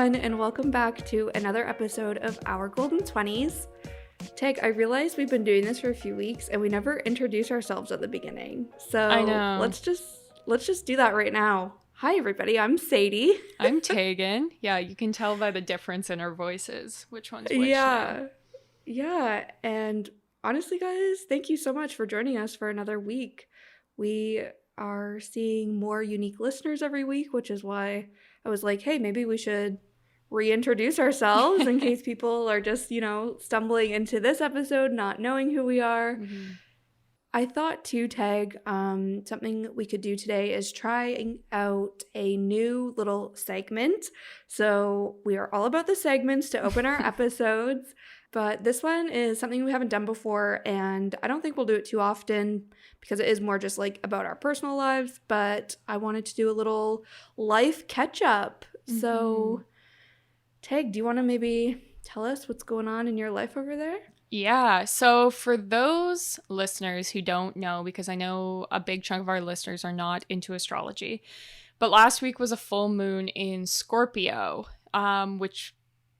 everyone, and welcome back to another episode of Our Golden 20s. Teag, I realized we've been doing this for a few weeks and we never introduce ourselves at the beginning. So I know. let's just do that right now. Hi everybody, I'm Sadie. I'm Teagan. Yeah, you can tell by the difference in our voices which one's which. Yeah, and honestly guys, thank you so much for joining us for another week. We are seeing more unique listeners every week, which is why I was like, hey, maybe we should reintroduce ourselves in case people are just, stumbling into this episode, not knowing who we are. Mm-hmm. I thought too, Teag, something we could do today is trying out a new little segment. So we are all about the segments to open our episodes, but this one is something we haven't done before, and I don't think we'll do it too often because it is more just like about our personal lives, but I wanted to do a little life catch-up. Mm-hmm. So, Teag, do you want to maybe tell us what's going on in your life over there? Yeah, so for those listeners who don't know, because I know a big chunk of our listeners are not into astrology, but last week was a full moon in Scorpio, which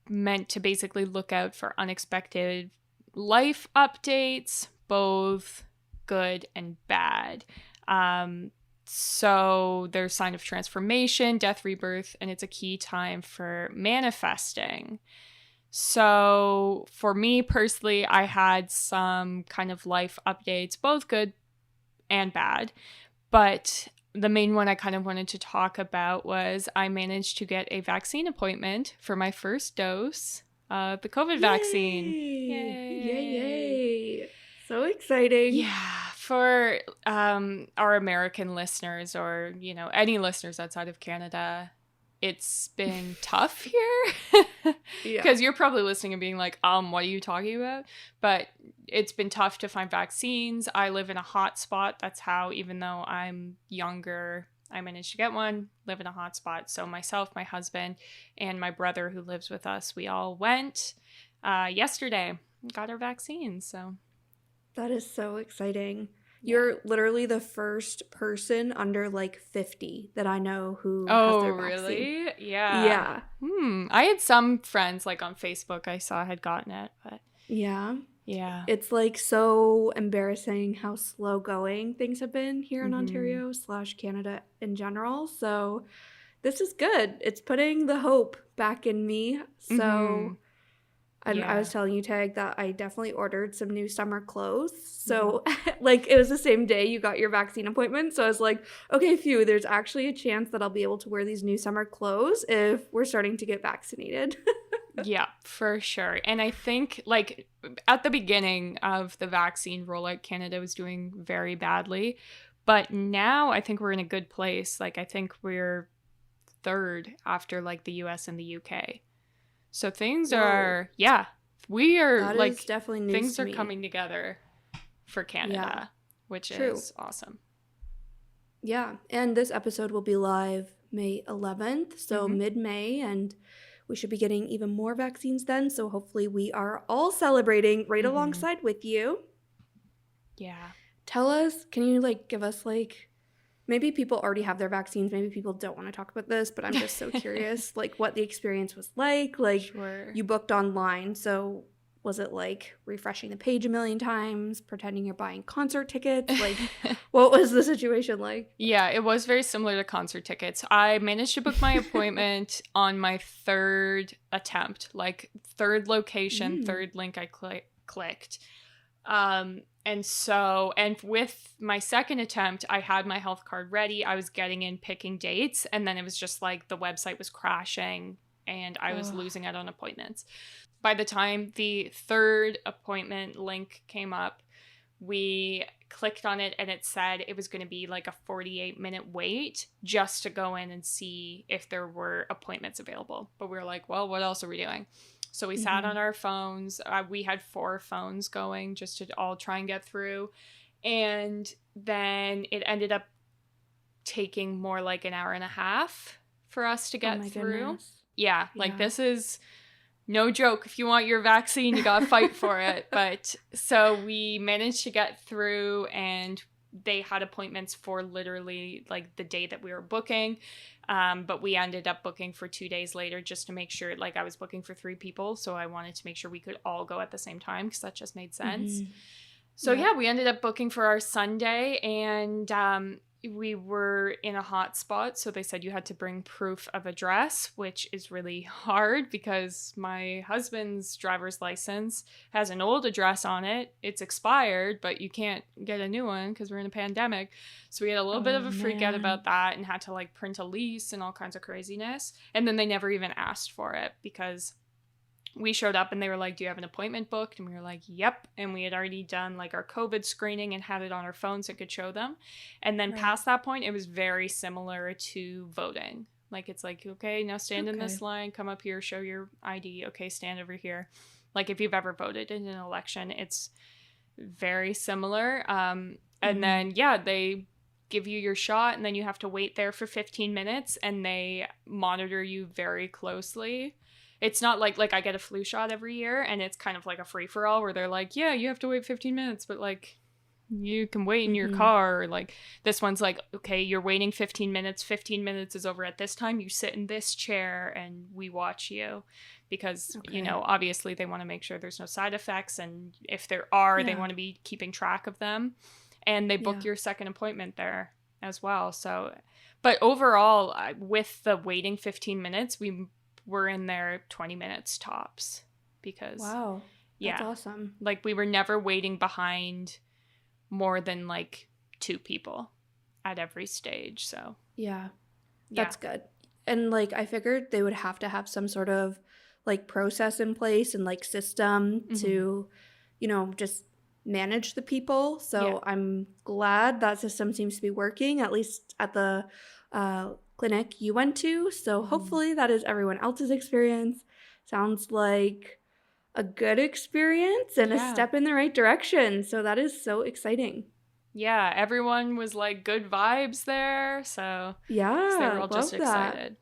meant to basically look out for unexpected life updates, both good and bad. So there's sign of transformation, death, rebirth, and it's a key time for manifesting. So for me personally, I had some kind of life updates, both good and bad. But the main one I kind of wanted to talk about was I managed to get a vaccine appointment for my first dose of the COVID vaccine. Yay! So exciting. Yeah, for our American listeners or, any listeners outside of Canada, it's been tough here because you're probably listening and being like, what are you talking about? But it's been tough to find vaccines. I live in a hot spot. That's how, even though I'm younger, I managed to get one, live in a hot spot. So myself, my husband, and my brother who lives with us, we all went yesterday, got our vaccines. So that is so exciting. You're literally the first person under 50 that I know who has their vaccine. Oh, really? Yeah. I had some friends on Facebook I saw had gotten it, but yeah. It's so embarrassing how slow going things have been here in Ontario / Canada in general. So this is good. It's putting the hope back in me. So I was telling you, Teag, that I definitely ordered some new summer clothes. So, it was the same day you got your vaccine appointment. So I was like, okay, phew, there's actually a chance that I'll be able to wear these new summer clothes if we're starting to get vaccinated. Yeah, for sure. And I think, at the beginning of the vaccine rollout, Canada was doing very badly. But now I think we're in a good place. I think we're third after, the US and the UK. So things are, we are, that is definitely news things to are me. Coming together for Canada, which is awesome. Yeah, and this episode will be live May 11th, so mid-May, and we should be getting even more vaccines then, so hopefully we are all celebrating right alongside with you. Yeah. Tell us, can you, give us, maybe people already have their vaccines. Maybe people don't want to talk about this, but I'm just so curious, what the experience was like. Sure. You booked online, so was it refreshing the page a million times, pretending you're buying concert tickets? What was the situation like? Yeah, it was very similar to concert tickets. I managed to book my appointment on my third attempt, third location, third link I clicked. And with my second attempt, I had my health card ready. I was getting in, picking dates, and then it was just the website was crashing and I was losing out on appointments. By the time the third appointment link came up, we clicked on it and it said it was going to be a 48-minute wait just to go in and see if there were appointments available. But we were like, well, what else are we doing? So we sat on our phones. We had 4 phones going just to all try and get through. And then it ended up taking more an hour and a half for us to get through. Goodness. Yeah, this is no joke. If you want your vaccine, you got to fight for it. But so we managed to get through, and they had appointments for literally the day that we were booking. But we ended up booking for 2 days later just to make sure, like I was booking for 3 people. So I wanted to make sure we could all go at the same time because that just made sense. Mm-hmm. So yeah, we ended up booking for our Sunday, and we were in a hot spot. So they said you had to bring proof of address, which is really hard because my husband's driver's license has an old address on it. It's expired, but you can't get a new one because we're in a pandemic. So we had a little bit of a freak out about that and had to like print a lease and all kinds of craziness. And then they never even asked for it because we showed up and they were like, do you have an appointment booked? And we were like, yep. And we had already done like our COVID screening and had it on our phones so it could show them. And then past that point, it was very similar to voting. Like, it's like, okay, now stand in this line, come up here, show your ID. Okay, stand over here. Like, if you've ever voted in an election, it's very similar. And then, yeah, they give you your shot and then you have to wait there for 15 minutes and they monitor you very closely. It's not like I get a flu shot every year and it's kind of like a free-for-all where they're like, yeah, you have to wait 15 minutes, but like you can wait in your car. Or like this one's like, okay, you're waiting 15 minutes. 15 minutes is over at this time. You sit in this chair and we watch you because, you know, obviously they want to make sure there's no side effects. And if there are, they want to be keeping track of them. And they book your second appointment there as well. So, but overall, with the waiting 15 minutes, we're in there 20 minutes tops because that's awesome. Like we were never waiting behind more than like 2 people at every stage. So that's good. And like I figured they would have to have some sort of like process in place and like system to, you know, just manage the people. So I'm glad that system seems to be working, at least at the clinic you went to. So hopefully that is everyone else's experience. Sounds like a good experience and a step in the right direction. So that is so exciting. Yeah, everyone was like good vibes there. So they were all just excited.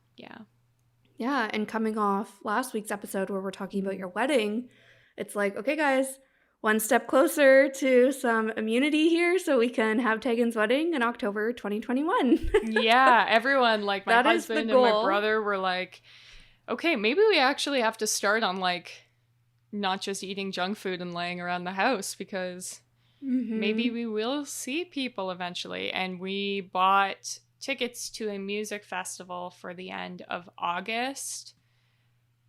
Yeah, and coming off last week's episode where we're talking about your wedding, it's like, okay guys, one step closer to some immunity here so we can have Teagan's wedding in October 2021. Yeah, everyone, like my that husband and my brother were like, okay, maybe we actually have to start on like not just eating junk food and laying around the house because maybe we will see people eventually. And we bought tickets to a music festival for the end of August,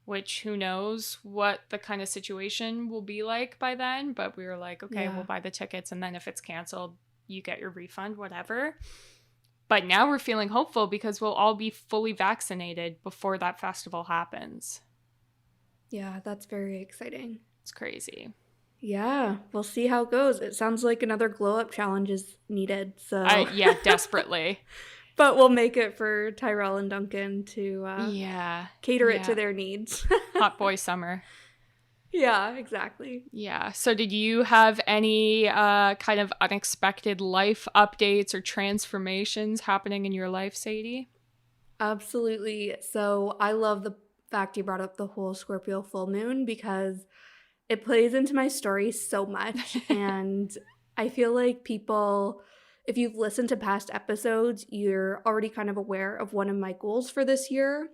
which who knows what the kind of situation will be like by then. But we were like, okay, we'll buy the tickets. And then if it's canceled, you get your refund, whatever. But now we're feeling hopeful because we'll all be fully vaccinated before that festival happens. Yeah, that's very exciting. It's crazy. Yeah, we'll see how it goes. It sounds like another glow up challenge is needed. So yeah, desperately. But we'll make it for Tyrell and Duncan to cater it to their needs. Hot boy summer. Yeah, exactly. Yeah. So did you have any kind of unexpected life updates or transformations happening in your life, Sadie? Absolutely. So I love the fact you brought up the whole Scorpio full moon because it plays into my story so much. And I feel like people, if you've listened to past episodes, you're already kind of aware of one of my goals for this year.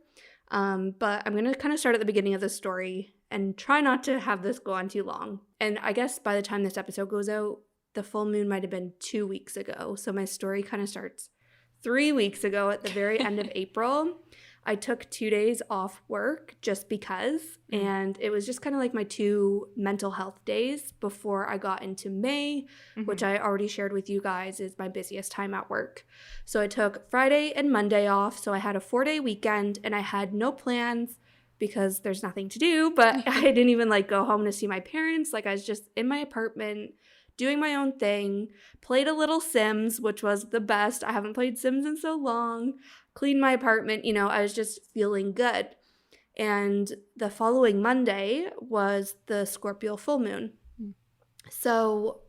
But I'm going to kind of start at the beginning of the story and try not to have this go on too long. And I guess by the time this episode goes out, the full moon might have been 2 weeks ago. So my story kind of starts 3 weeks ago at the very end of April. I took 2 days off work just because, and it was just kind of like my 2 mental health days before I got into May, which I already shared with you guys is my busiest time at work. So I took Friday and Monday off, so I had a 4-day weekend, and I had no plans because there's nothing to do, but I didn't even like go home to see my parents. Like I was just in my apartment doing my own thing, played a little Sims, which was the best. I haven't played Sims in so long. Cleaned my apartment, you know, I was just feeling good. And the following Monday was the Scorpio full moon. So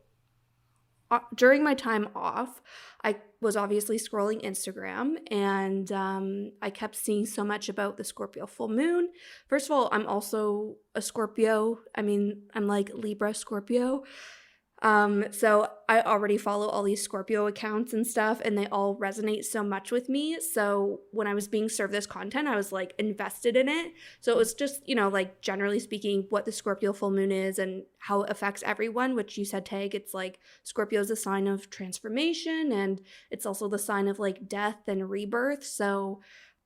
during my time off, I was obviously scrolling Instagram and I kept seeing so much about the Scorpio full moon. First of all, I'm also a Scorpio. I mean, I'm like Libra Scorpio. So I already follow all these Scorpio accounts and stuff, and they all resonate so much with me. So when I was being served this content, I was like invested in it. So it was just, like generally speaking, what the Scorpio full moon is and how it affects everyone, which you said, Tag, it's like Scorpio is a sign of transformation, and it's also the sign of like death and rebirth. So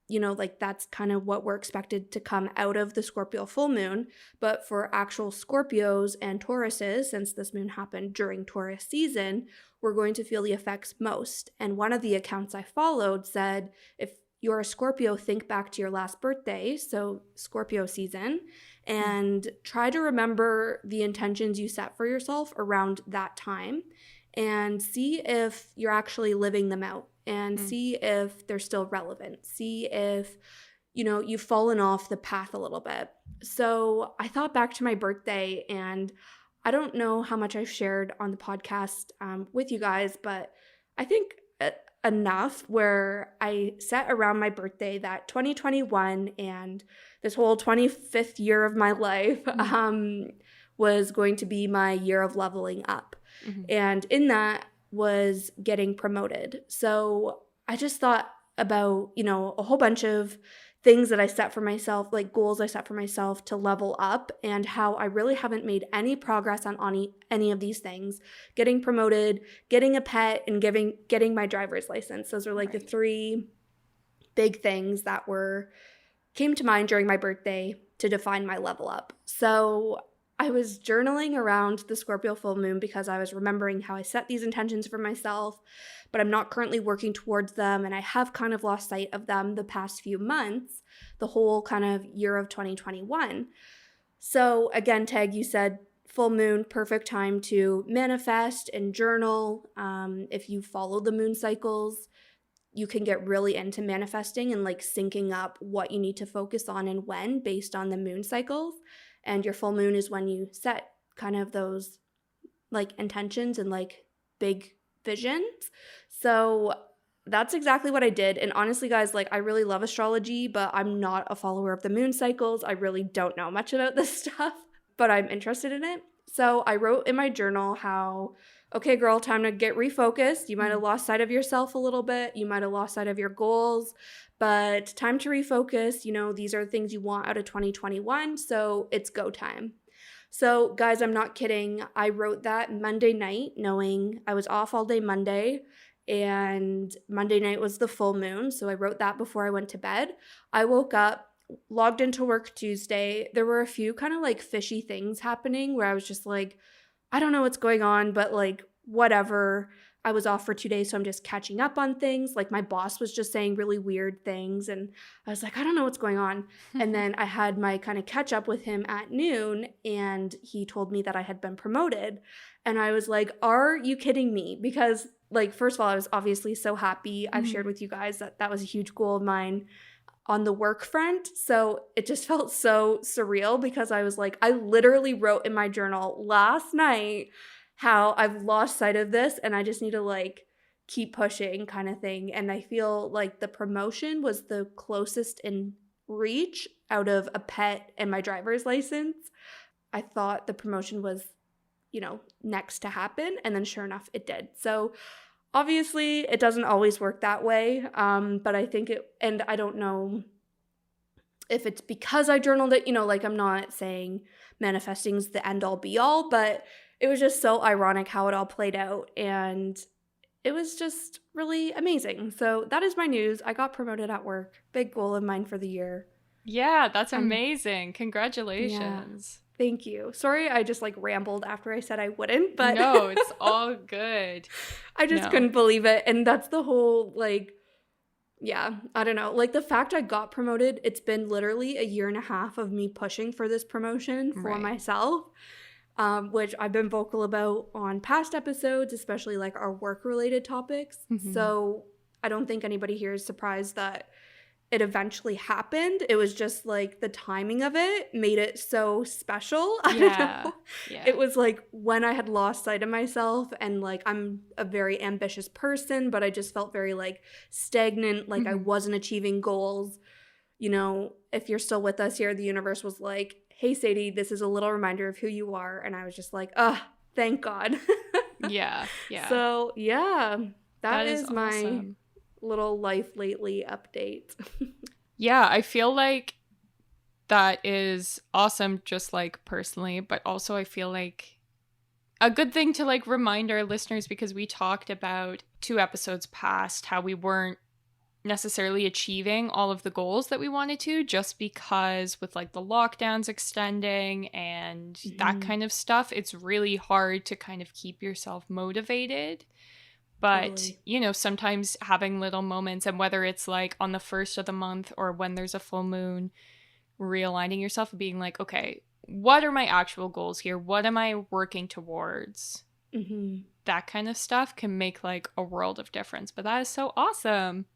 like that's kind of what we're expected to come out of the Scorpio full moon. But for actual Scorpios and Tauruses, since this moon happened during Taurus season, we're going to feel the effects most. And one of the accounts I followed said, if you're a Scorpio, think back to your last birthday, so Scorpio season, and try to remember the intentions you set for yourself around that time and see if you're actually living them out. And see if they're still relevant. See if, you've fallen off the path a little bit. So I thought back to my birthday, and I don't know how much I've shared on the podcast with you guys, but I think enough where I set around my birthday that 2021 and this whole 25th year of my life was going to be my year of leveling up. And in that, was getting promoted. So I just thought about, a whole bunch of things that I set for myself, like goals I set for myself to level up, and how I really haven't made any progress on any of these things. Getting promoted, getting a pet, and getting my driver's license. Those are like the three big things that came to mind during my birthday to define my level up. So I was journaling around the Scorpio full moon because I was remembering how I set these intentions for myself, but I'm not currently working towards them, and I have kind of lost sight of them the past few months, the whole kind of year of 2021. So again, Tag, you said full moon, perfect time to manifest and journal. If you follow the moon cycles, you can get really into manifesting and like syncing up what you need to focus on and when based on the moon cycles. And your full moon is when you set kind of those like intentions and like big visions. So that's exactly what I did. And honestly, guys, like I really love astrology, but I'm not a follower of the moon cycles. I really don't know much about this stuff, but I'm interested in it. So I wrote in my journal how, okay, girl, time to get refocused. You might have lost sight of yourself a little bit. You might have lost sight of your goals, but time to refocus. These are the things you want out of 2021. So it's go time. So guys, I'm not kidding. I wrote that Monday night, knowing I was off all day Monday, and Monday night was the full moon. So I wrote that before I went to bed. I woke up, logged into work Tuesday. There were a few kind of like fishy things happening where I was just like, I don't know what's going on, but like whatever. I was off for 2 days, so I'm just catching up on things. Like my boss was just saying really weird things, and I was like, I don't know what's going on. And then I had my kind of catch up with him at noon, and he told me that I had been promoted. And I was like, are you kidding me? Because like, first of all, I was obviously so happy. I've shared with you guys that was a huge goal of mine on the work front. So it just felt so surreal because I was like, I literally wrote in my journal last night how I've lost sight of this and I just need to like keep pushing kind of thing. And I feel like the promotion was the closest in reach out of a pet and my driver's license. I thought the promotion was, next to happen. And then sure enough, it did. So obviously it doesn't always work that way. But I think and I don't know if it's because I journaled it, like I'm not saying manifesting's the end all be all, but it was just so ironic how it all played out, and it was just really amazing. So that is my news. I got promoted at work. Big goal of mine for the year. Yeah, that's amazing. Congratulations. Yeah, thank you. Sorry, I just like rambled after I said I wouldn't, but no, it's all good. I just couldn't believe it. And that's the whole I don't know. Like the fact I got promoted, it's been literally a year and a half of me pushing for this promotion for myself. Which I've been vocal about on past episodes, especially like our work-related topics. So I don't think anybody here is surprised that it eventually happened. It was just like the timing of it made it so special. I don't know. Yeah. It was like when I had lost sight of myself, and like I'm a very ambitious person, but I just felt very like stagnant, like I wasn't achieving goals. If you're still with us here, the universe was like, hey, Sadie, this is a little reminder of who you are. And I was just like, thank God. Yeah. Yeah. So, yeah, that That is is my awesome. little life lately update. Yeah, I feel like that is awesome, just like personally, but also I feel like a good thing to like remind our listeners, because we talked about 2 episodes past how we weren't necessarily achieving all of the goals that we wanted to, just because with like the lockdowns extending and that Mhm. kind of stuff, it's really hard to kind of keep yourself motivated. But, Totally. you know, sometimes having little moments, and whether it's like on the first of the month or when there's a full moon, realigning yourself and being like, okay, what are my actual goals here? What am I working towards? Mhm. That kind of stuff can make like a world of difference. But that is so awesome.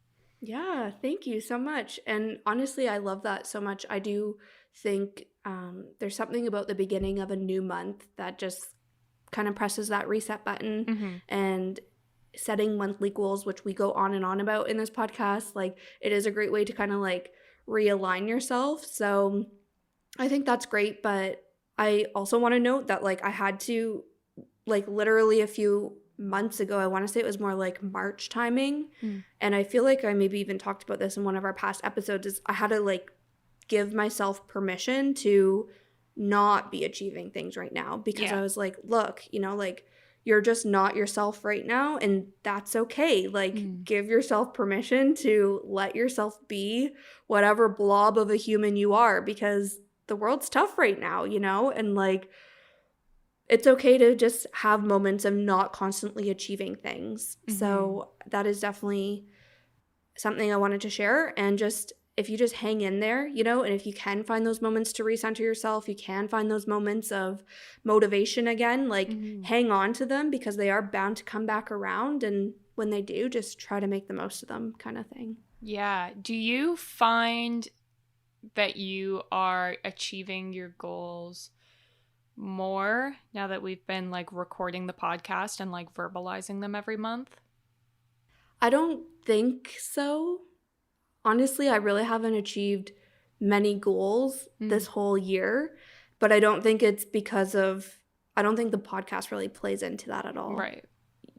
Yeah, thank you so much. And honestly, I love that so much. I do think there's something about the beginning of a new month that just kind of presses that reset button, Mm-hmm. and setting monthly goals, which we go on and on about in this podcast. Like, it is a great way to kind of like realign yourself. So I think that's great. But I also want to note that like I had to, like, literally a few months ago, I want to say it was more like March timing. Mm. And I feel like I maybe even talked about this in one of our past episodes, is I had to like give myself permission to not be achieving things right now, because I Yeah. was like, look, like, you're just not yourself right now, and that's okay. Like, Mm. give yourself permission to let yourself be whatever blob of a human you are, because the world's tough right now, and like, it's okay to just have moments of not constantly achieving things. Mm-hmm. So that is definitely something I wanted to share. And just, if you just hang in there, and if you can find those moments to recenter yourself, you can find those moments of motivation again, like, Mm-hmm. hang on to them, because they are bound to come back around. And when they do, just try to make the most of them, kind of thing. Yeah. Do you find that you are achieving your goals more now that we've been like recording the podcast and like verbalizing them every month? I don't think so. Honestly, I really haven't achieved many goals Mm. this whole year, but I don't think it's because of, I don't think the podcast really plays into that at all. Right.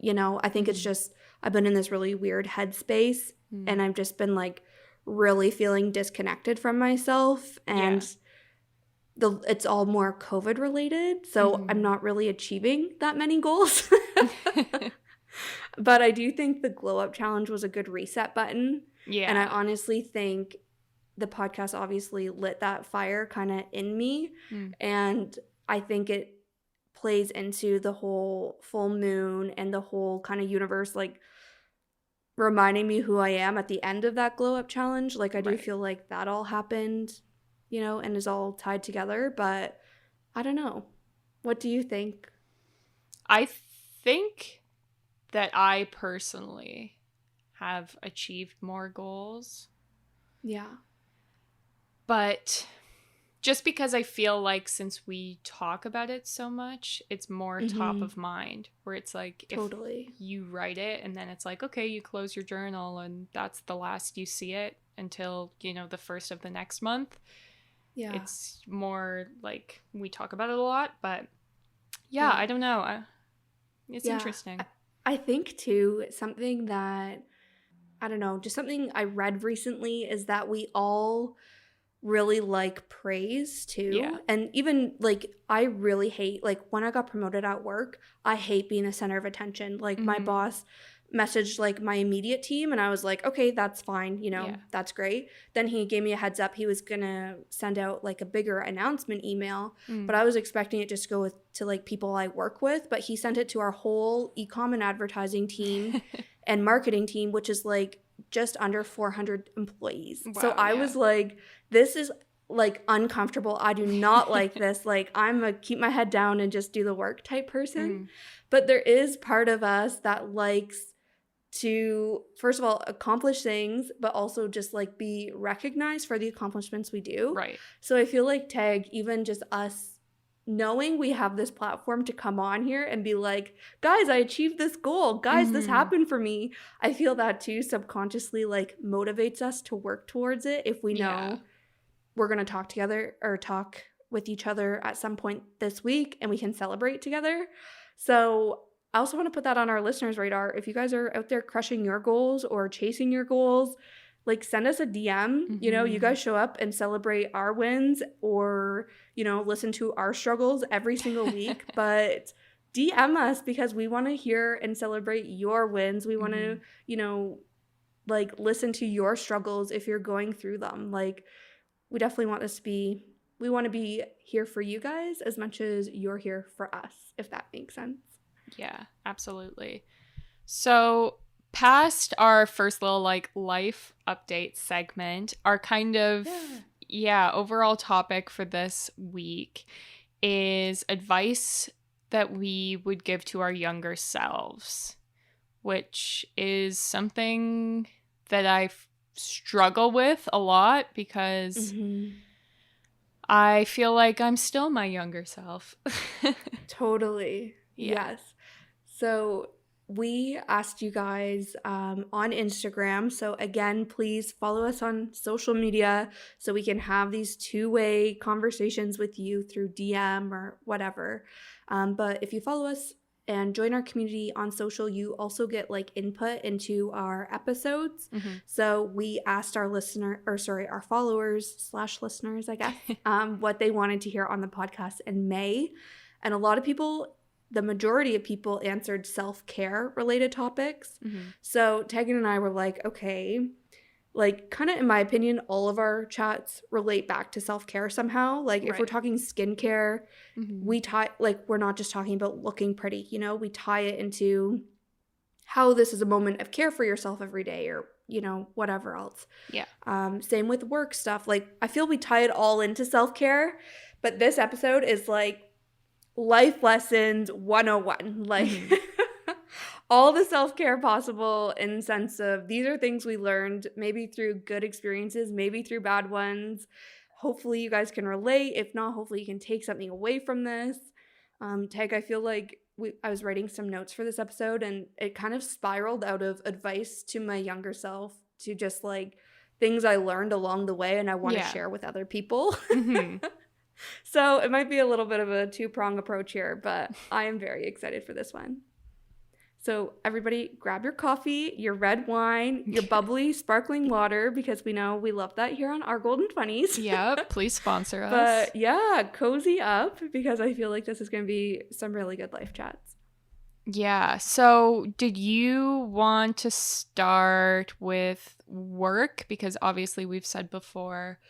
I think it's Mm-hmm. just, I've been in this really weird headspace, Mm. and I've just been like really feeling disconnected from myself, Yeah. and it's all more COVID related. So I'm Mm-hmm. not really achieving that many goals. But I do think the glow up challenge was a good reset button. And I Yeah. honestly think the podcast obviously lit that fire kind of in me. Mm. And I think it plays into the whole full moon and the whole kind of universe, like, reminding me who I am at the end of that glow up challenge. Like, I do Right. feel like that all happened, and is all tied together. But I don't know. What do you think? I think that I personally have achieved more goals, Yeah. but just because I feel like since we talk about it so much, it's more top Mm-hmm. of mind, where it's like if Totally. you write it and then it's like, okay, you close your journal and that's the last you see it until, the first of the next month. Yeah. It's more like we talk about it a lot, but yeah, Yeah. I don't know. It's Yeah. interesting. I think too, something that, I don't know, just something I read recently is that we all really like praise Yeah. too. And even like, I really hate, like, when I got promoted at work, I hate being the center of attention. Like, my Mm-hmm. boss messaged like my immediate team, and I was like, okay, that's fine, Yeah. that's great. Then he gave me a heads up, he was gonna send out like a bigger announcement email, but Mm. I was expecting it just to go to like people I work with, but he sent it to our whole e-com and advertising team and marketing team, which is like just under 400 employees. So Wow, I yeah. was like, this is like uncomfortable. I do not like this. Like, I'm a keep my head down and just do the work type person. Mm. But there is part of us that likes to, first of all, accomplish things, but also just like be recognized for the accomplishments we do. Right. So I feel like Tag, even just us knowing we have this platform to come on here and be like, guys, I achieved this goal. Guys, this Mm-hmm. happened for me. I feel that too subconsciously like motivates us to work towards it, if we know Yeah. we're going to talk together or talk with each other at some point this week and we can celebrate together. So I also want to put that on our listeners' radar. If you guys are out there crushing your goals or chasing your goals, like send us a DM. You know, you guys show up and celebrate our wins or, you know, listen to our struggles every single week. But DM us because we want to hear and celebrate your wins. We want to, you know, like listen to your struggles if you're going through them. Like we definitely want this to be, we want to be here for you guys as much as you're here for us, if that makes sense. Yeah, absolutely. So past our first little like life update segment, our kind of overall topic for this week is advice that we would give to our younger selves, which is something that I struggle with a lot because I feel like I'm still my younger self. Totally. Yeah. Yes. So we asked you guys on Instagram. So again, please follow us on social media so we can have these two-way conversations with you through DM or whatever. But if you follow us and join our community on social, you also get like input into our episodes. So we asked our our followers/listeners, I guess, what they wanted to hear on the podcast in May. And a lot of people, the majority of people answered self-care related topics. So Teagan and I were like, okay, like kind of in my opinion, all of our chats relate back to self-care somehow. Like if we're talking skincare, we tie, like we're not just talking about looking pretty, you know, we tie it into how this is a moment of care for yourself every day or, you know, whatever else. Yeah. Same with work stuff. Like I feel we tie it all into self-care, but this episode is like life lessons 101, like all the self-care possible in the sense of these are things we learned maybe through good experiences, maybe through bad ones. Hopefully you guys can relate. If not, hopefully you can take something away from this. Tag, I feel like I was writing some notes for this episode and it kind of spiraled out of advice to my younger self to just like things I learned along the way and I want to share with other people. So it might be a little bit of a two-prong approach here, but I am very excited for this one. So everybody grab your coffee, your red wine, your bubbly sparkling water, because we know we love that here on Our Golden 20s. Yep, please sponsor us. But yeah, cozy up because I feel like this is going to be some really good life chats. Yeah, so did you want to start with work? Because obviously we've said before,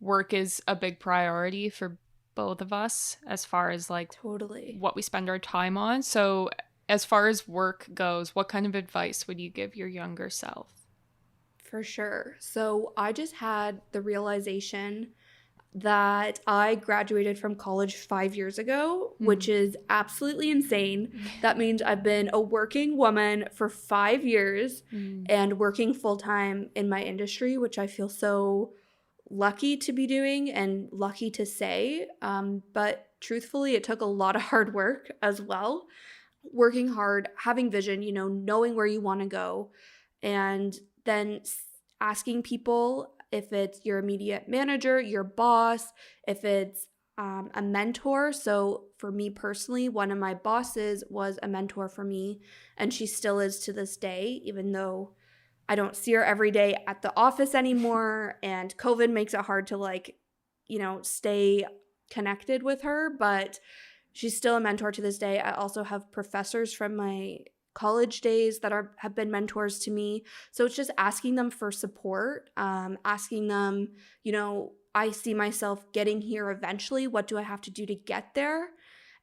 work is a big priority for both of us as far as like what we spend our time on. So as far as work goes, what kind of advice would you give your younger self? For sure. So I just had the realization that I graduated from college 5 years ago, which is absolutely insane. That means I've been a working woman for 5 years and working full-time in my industry, which I feel so lucky to be doing and lucky to say. But truthfully, it took a lot of hard work as well. Working hard, having vision, you know, knowing where you want to go, and then asking people if it's your immediate manager, your boss, if it's a mentor. So for me personally, one of my bosses was a mentor for me, and she still is to this day, even though I don't see her every day at the office anymore, and COVID makes it hard to like, you know, stay connected with her, but she's still a mentor to this day. I also have professors from my college days that have been mentors to me. So it's just asking them for support, asking them, you know, I see myself getting here eventually. What do I have to do to get there?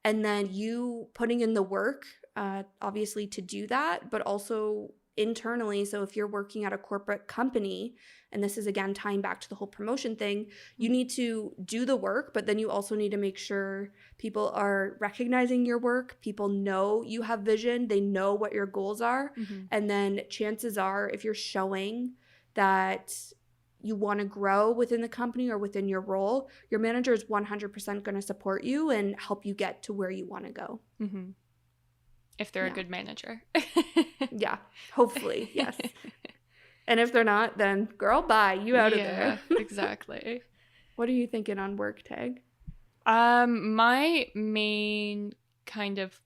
And then you putting in the work, obviously, to do that, but also internally. So if you're working at a corporate company, and this is again tying back to the whole promotion thing, you need to do the work, but then you also need to make sure people are recognizing your work. People know you have vision. They know what your goals are. And then chances are, if you're showing that you want to grow within the company or within your role, your manager is 100% going to support you and help you get to where you want to go. If they're a good manager. Yeah, hopefully, yes. And if they're not, then girl, bye. You out of there. Exactly. What are you thinking on work, Tag? My main kind of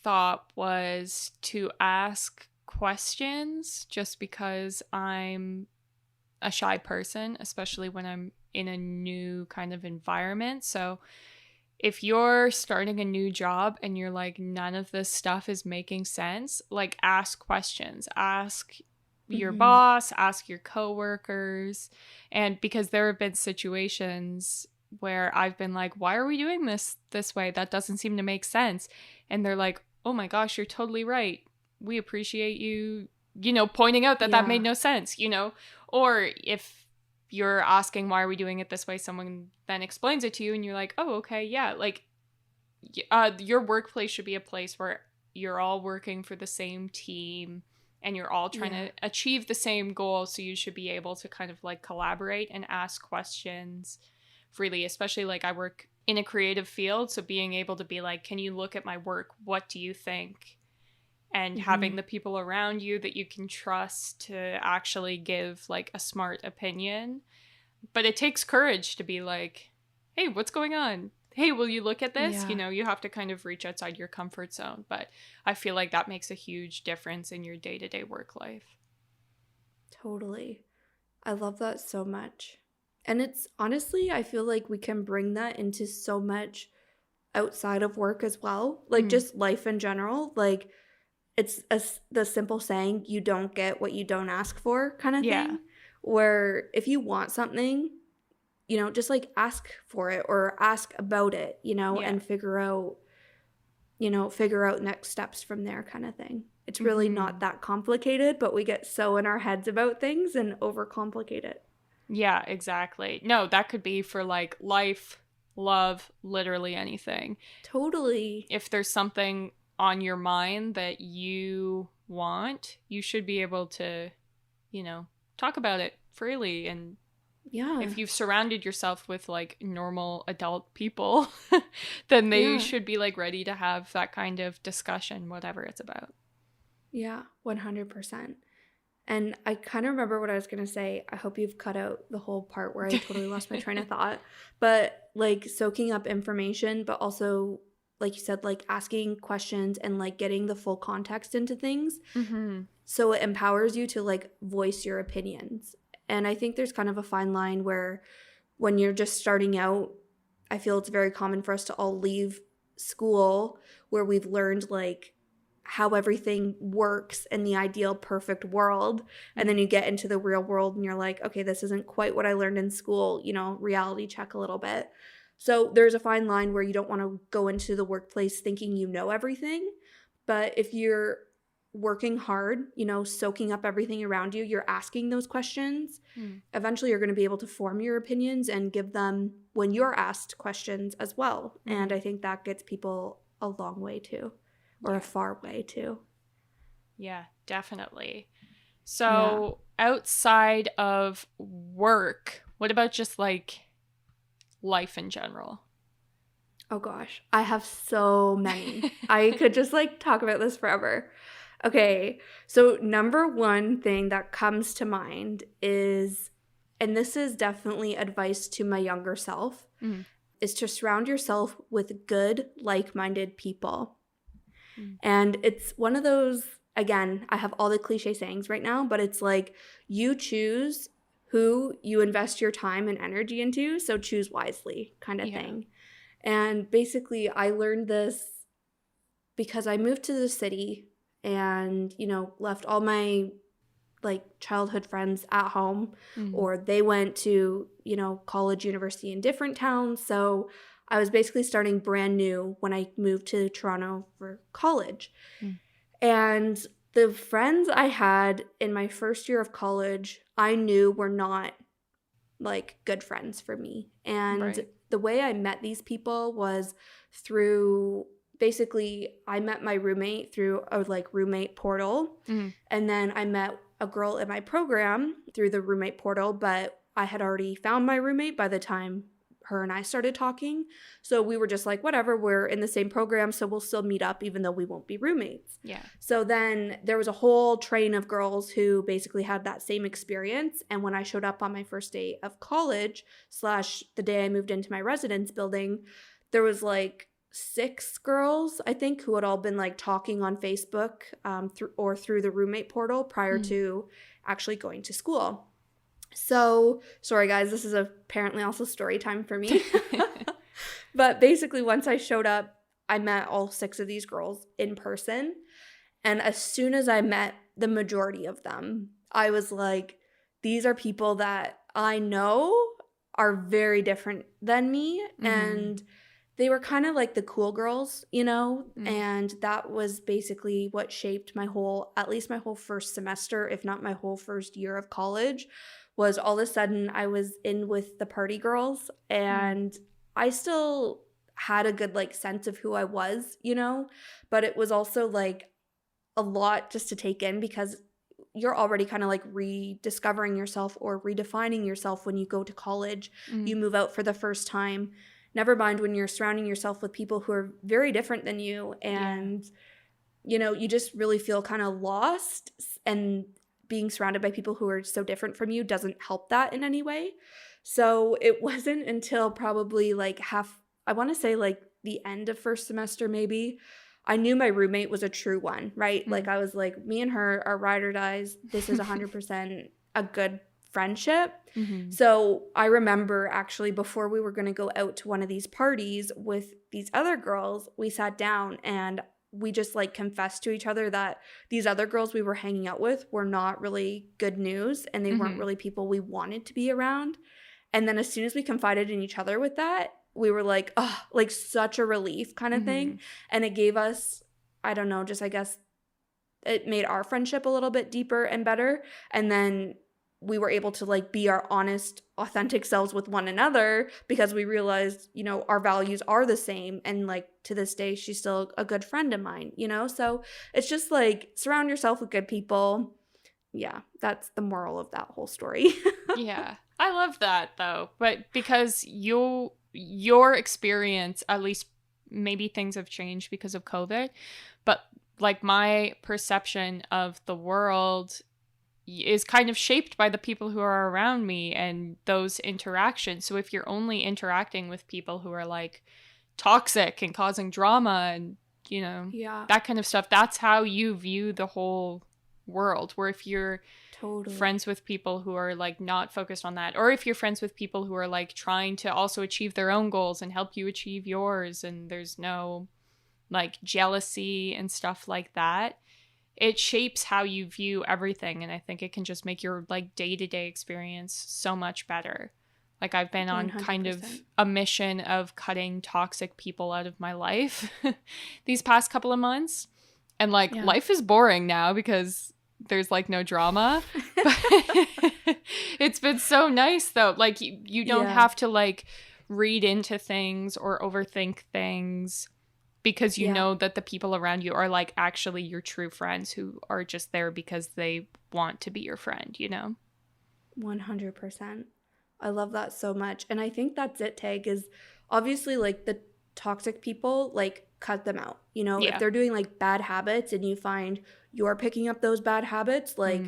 thought was to ask questions, just because I'm a shy person, especially when I'm in a new kind of environment. So if you're starting a new job and you're like, none of this stuff is making sense, like, ask questions. Ask your Mm-hmm. boss, ask your coworkers. And because there have been situations where I've been like, why are we doing this way? That doesn't seem to make sense. And they're like, oh my gosh, you're totally right. We appreciate you, pointing out that Yeah. made no sense, Or if you're asking, why are we doing it this way, someone then explains it to you and you're like, oh, okay, yeah. Like, your workplace should be a place where you're all working for the same team and you're all trying Yeah. to achieve the same goal. So you should be able to kind of like collaborate and ask questions freely, especially like I work in a creative field. So being able to be like, can you look at my work? What do you think? And having Mm-hmm. the people around you that you can trust to actually give like a smart opinion. But it takes courage to be like, hey, what's going on? Hey, will you look at this? Yeah. You have to kind of reach outside your comfort zone. But I feel like that makes a huge difference in your day-to-day work life. Totally. I love that so much. And it's honestly, I feel like we can bring that into so much outside of work as well. Like Mm. just life in general. Like it's the simple saying, you don't get what you don't ask for kind of Yeah. thing. Where if you want something, just like ask for it or ask about it, Yeah. and figure out next steps from there kind of thing. It's really Mm-hmm. not that complicated, but we get so in our heads about things and overcomplicate it. Yeah, exactly. No, that could be for like life, love, literally anything. Totally. If there's something on your mind that you want, you should be able to, talk about it freely. And Yeah. if you've surrounded yourself with like normal adult people, then they Yeah. should be like ready to have that kind of discussion, whatever it's about. Yeah. 100%. And I kind of remember what I was going to say. I hope you've cut out the whole part where I totally lost my train of thought. But like soaking up information, but also, like you said, like asking questions and like getting the full context into things. Mm-hmm. So it empowers you to like voice your opinions. And I think there's kind of a fine line where when you're just starting out, I feel it's very common for us to all leave school where we've learned like how everything works in the ideal perfect world. And then you get into the real world and you're like, okay, this isn't quite what I learned in school, reality check a little bit. So there's a fine line where you don't want to go into the workplace thinking you know everything. But if you're working hard, soaking up everything around you, you're asking those questions, eventually you're going to be able to form your opinions and give them when you're asked questions as well. And I think that gets people a long way too, or a far way too. Yeah, definitely. So outside of work, what about just like life in general? Oh gosh, I have so many. I could just like talk about this forever. Okay, so number one thing that comes to mind is, and this is definitely advice to my younger self, is to surround yourself with good, like-minded people. And it's one of those, again, I have all the cliche sayings right now, but it's like you choose who you invest your time and energy into, so choose wisely kind of thing. And basically, I learned this because I moved to the city and, left all my like childhood friends at home, or they went to, college, university in different towns. So I was basically starting brand new when I moved to Toronto for college. And the friends I had in my first year of college, I knew were not like good friends for me. And the way I met these people was through basically I met my roommate through a like roommate portal. And then I met a girl in my program through the roommate portal, but I had already found my roommate by the time her and I started talking. So we were just like, whatever, we're in the same program, so we'll still meet up even though we won't be roommates. Yeah. So then there was a whole train of girls who basically had that same experience. And when I showed up on my first day of college / the day I moved into my residence building, there was like 6 girls, I think, who had all been like talking on Facebook through the roommate portal prior to actually going to school. So, sorry guys, this is apparently also story time for me. But basically, once I showed up, I met all 6 of these girls in person. And as soon as I met the majority of them, I was like, these are people that I know are very different than me. And they were kind of like the cool girls, you know? And that was basically what shaped at least my whole first semester, if not my whole first year of college, was all of a sudden I was in with the party girls, and I still had a good like sense of who I was, you know? But it was also like a lot just to take in, because you're already kind of like rediscovering yourself or redefining yourself when you go to college. You move out for the first time. Never mind when you're surrounding yourself with people who are very different than you, and you know, you just really feel kind of lost, and being surrounded by people who are so different from you doesn't help that in any way. So it wasn't until probably like I want to say like the end of first semester maybe, I knew my roommate was a true one, right? Like I was like, me and her are ride or dies. This is 100% a good friendship. So I remember actually before we were going to go out to one of these parties with these other girls, we sat down and we just like confessed to each other that these other girls we were hanging out with were not really good news, and they weren't really people we wanted to be around. And then as soon as we confided in each other with that, we were like, oh, like such a relief kind of thing. And it gave us, I don't know, just I guess it made our friendship a little bit deeper and better. And then we were able to like be our honest, authentic selves with one another, because we realized, you know, our values are the same. And like to this day, she's still a good friend of mine, you know? So it's just like surround yourself with good people. Yeah, that's the moral of that whole story. Yeah. I love that though. But because your experience, at least maybe things have changed because of COVID, but like my perception of the world is kind of shaped by the people who are around me and those interactions. So if you're only interacting with people who are like toxic and causing drama and, you know, that kind of stuff, that's how you view the whole world. Where if you're friends with people who are like not focused on that, or if you're friends with people who are like trying to also achieve their own goals and help you achieve yours, and there's no like jealousy and stuff like that, it shapes how you view everything. And I think it can just make your like day-to-day experience so much better. Like I've been on 100%. Kind of a mission of cutting toxic people out of my life these past couple of months. And like life is boring now because there's like no drama. But it's been so nice though. Like you don't have to like read into things or overthink things, because you know that the people around you are like actually your true friends who are just there because they want to be your friend, you know? 100%. I love that so much. And I think that's it, Tag, is obviously like the toxic people, like cut them out. You know, if they're doing like bad habits and you find you're picking up those bad habits, like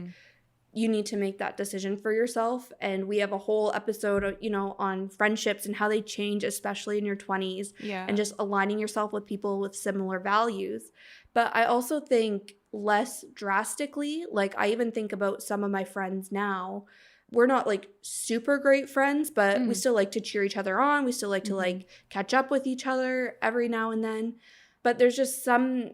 you need to make that decision for yourself. And we have a whole episode, you know, on friendships and how they change, especially in your 20s, and just aligning yourself with people with similar values. But I also think less drastically, like I even think about some of my friends now. We're not like super great friends, but we still like to cheer each other on. We still like to like catch up with each other every now and then. But there's just some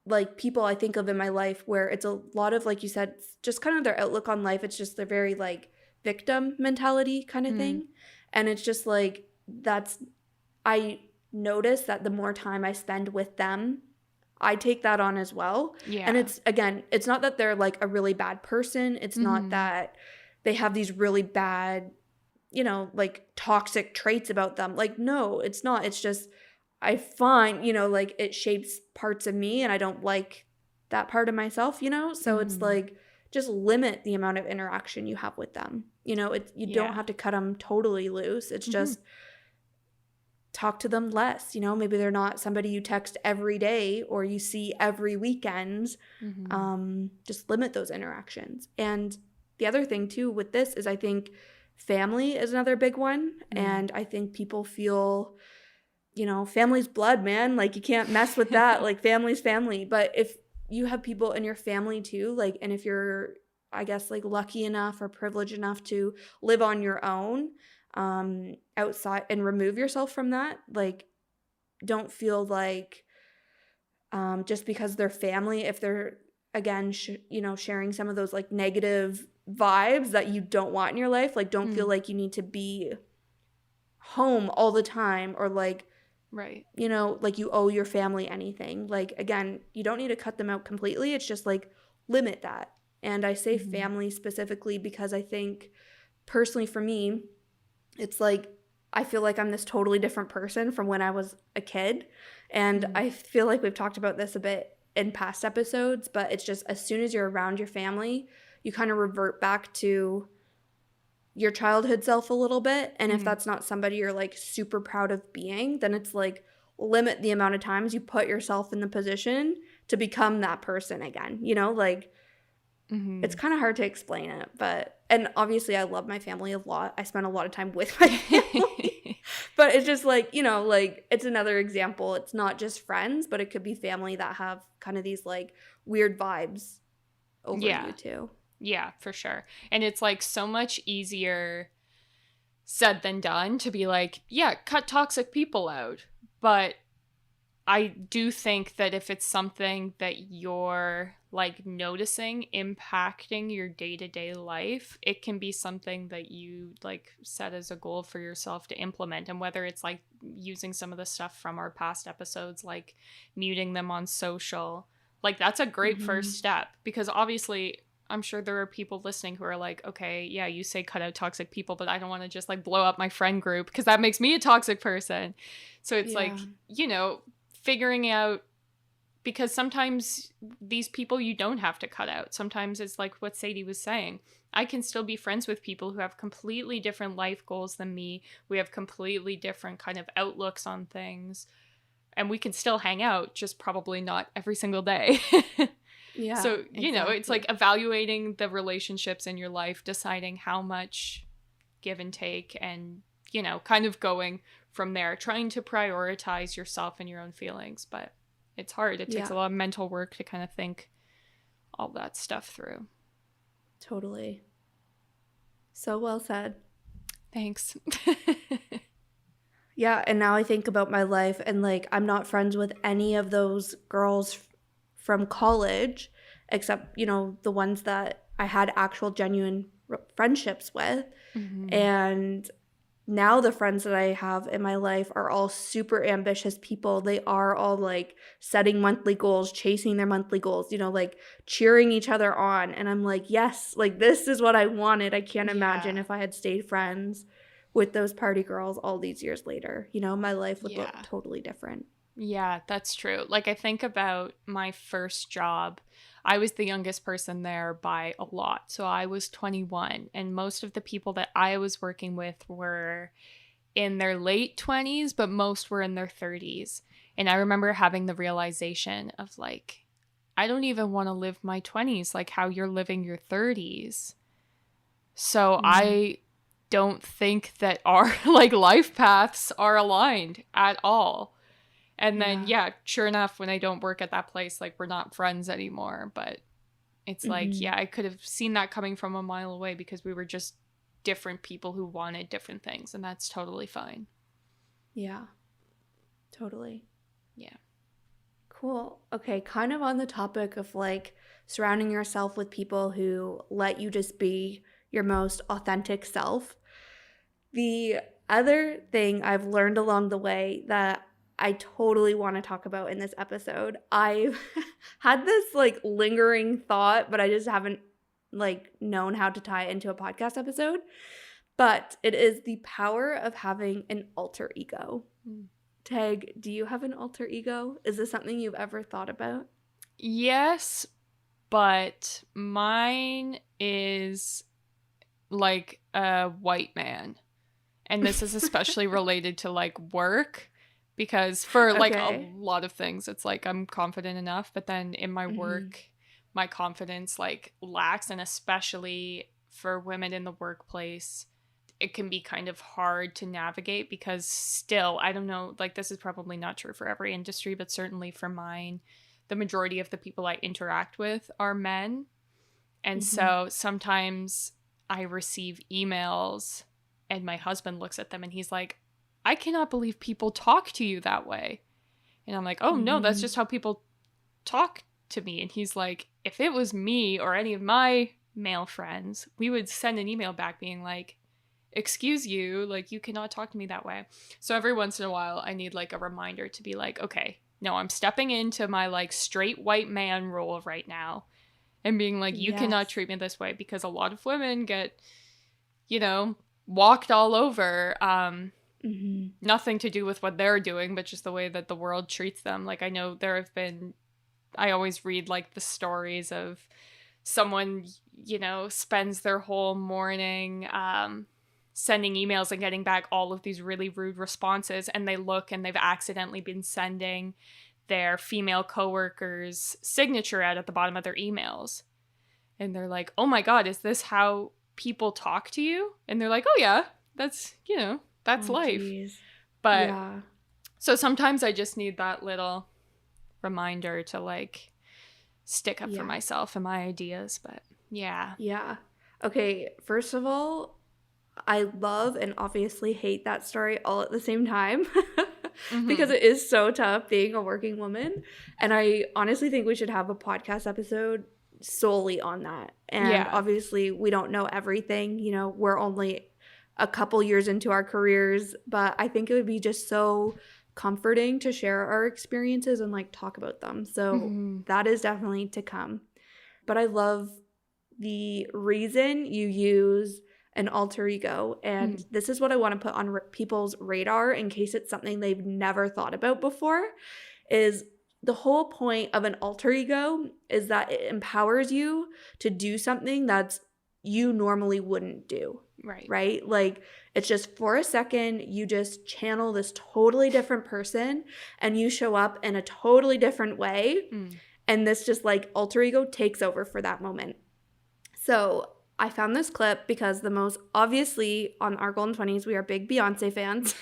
like people I think of in my life where it's a lot of, like you said, just kind of their outlook on life. It's just their very like victim mentality kind of thing. And it's just like I notice that the more time I spend with them, I take that on as well. And it's, again, it's not that they're like a really bad person. It's not that they have these really bad, you know, like toxic traits about them. Like, no, it's not. It's just I find, you know, like it shapes parts of me and I don't like that part of myself, you know? So it's like just limit the amount of interaction you have with them. You know, you don't have to cut them totally loose. It's just talk to them less. You know, maybe they're not somebody you text every day or you see every weekend. Just limit those interactions. And the other thing too with this is I think family is another big one. And I think people feel you know, family's blood, man. Like, you can't mess with that. Like, family's family. But if you have people in your family too, like, and if you're, I guess, like, lucky enough or privileged enough to live on your own, outside, and remove yourself from that, like, don't feel like, just because they're family, if they're, again, you know, sharing some of those, like, negative vibes that you don't want in your life, like, don't feel like you need to be home all the time, or like, Right. you know, like you owe your family anything. Like, again, you don't need to cut them out completely. It's just like limit that. And I say family specifically because I think personally for me, it's like I feel like I'm this totally different person from when I was a kid. And I feel like we've talked about this a bit in past episodes, but it's just as soon as you're around your family, you kind of revert back to your childhood self a little bit. And if that's not somebody you're like super proud of being, then it's like limit the amount of times you put yourself in the position to become that person again. You know, like it's kind of hard to explain it, but, and obviously I love my family a lot. I spend a lot of time with my family, but it's just like, you know, like it's another example. It's not just friends, but it could be family that have kind of these like weird vibes over you too. Yeah, for sure. And it's like so much easier said than done to be like, yeah, cut toxic people out. But I do think that if it's something that you're like noticing impacting your day-to-day life, it can be something that you like set as a goal for yourself to implement. And whether it's like using some of the stuff from our past episodes, like muting them on social, like that's a great first step, because obviously I'm sure there are people listening who are like, okay, yeah, you say cut out toxic people, but I don't want to just like blow up my friend group because that makes me a toxic person. So it's like, you know, figuring out, because sometimes these people you don't have to cut out. Sometimes it's like what Sadie was saying. I can still be friends with people who have completely different life goals than me. We have completely different kind of outlooks on things. And we can still hang out, just probably not every single day. Yeah. So, you know, it's like evaluating the relationships in your life, deciding how much give and take, and, you know, kind of going from there, trying to prioritize yourself and your own feelings. But it's hard. It takes a lot of mental work to kind of think all that stuff through. Totally. So well said. Thanks. Yeah, and now I think about my life, and like I'm not friends with any of those girls from college, except, you know, the ones that I had actual genuine friendships with. And now the friends that I have in my life are all super ambitious people. They are all like setting monthly goals, chasing their monthly goals, you know, like cheering each other on. And I'm like, yes, like this is what I wanted. I can't imagine if I had stayed friends with those party girls all these years later. You know, my life would look totally different. Yeah, that's true. Like, I think about my first job. I was the youngest person there by a lot. So I was 21, and most of the people that I was working with were in their late 20s, but most were in their 30s. And I remember having the realization of like, I don't even want to live my 20s like how you're living your 30s. So I don't think that our like life paths are aligned at all. And then, sure enough, when I don't work at that place, like, we're not friends anymore. But it's like, I could have seen that coming from a mile away, because we were just different people who wanted different things. And that's totally fine. Yeah, totally. Yeah. Cool. Okay, kind of on the topic of like surrounding yourself with people who let you just be your most authentic self. The other thing I've learned along the way that I totally want to talk about in this episode, I've had this like lingering thought, but I just haven't like known how to tie it into a podcast episode. But it is the power of having an alter ego. Tag, do you have an alter ego? Is this something you've ever thought about? Yes, but mine is like a white man. And this is especially related to like work, because for like a lot of things, it's like I'm confident enough, but then in my work, my confidence like lacks. And especially for women in the workplace, it can be kind of hard to navigate because still, I don't know, like this is probably not true for every industry, but certainly for mine, the majority of the people I interact with are men. And so sometimes I receive emails and my husband looks at them and he's like, I cannot believe people talk to you that way. And I'm like, oh no, that's just how people talk to me. And he's like, if it was me or any of my male friends, we would send an email back being like, excuse you, like you cannot talk to me that way. So every once in a while I need like a reminder to be like, okay, no, I'm stepping into my like straight white man role right now and being like, you cannot treat me this way, because a lot of women get, you know, walked all over. Nothing to do with what they're doing, but just the way that the world treats them. Like I know there have been, I always read like the stories of someone, you know, spends their whole morning sending emails and getting back all of these really rude responses, and they look and they've accidentally been sending their female coworker's signature out at the bottom of their emails. And they're like, oh my God, is this how people talk to you? And they're like, oh yeah, that's, you know, that's life. Geez. But so sometimes I just need that little reminder to like stick up for myself and my ideas. But yeah. Okay, first of all, I love and obviously hate that story all at the same time because it is so tough being a working woman. And I honestly think we should have a podcast episode solely on that. And obviously we don't know everything, you know, we're only a couple years into our careers, but I think it would be just so comforting to share our experiences and like talk about them. So that is definitely to come. But I love the reason you use an alter ego, and this is what I want to put on people's radar in case it's something they've never thought about before, is the whole point of an alter ego is that it empowers you to do something that's you normally wouldn't do. Right? Like it's just for a second, you just channel this totally different person and you show up in a totally different way. And this just like alter ego takes over for that moment. So I found this clip because the most obviously on our Golden 20s, we are big Beyonce fans.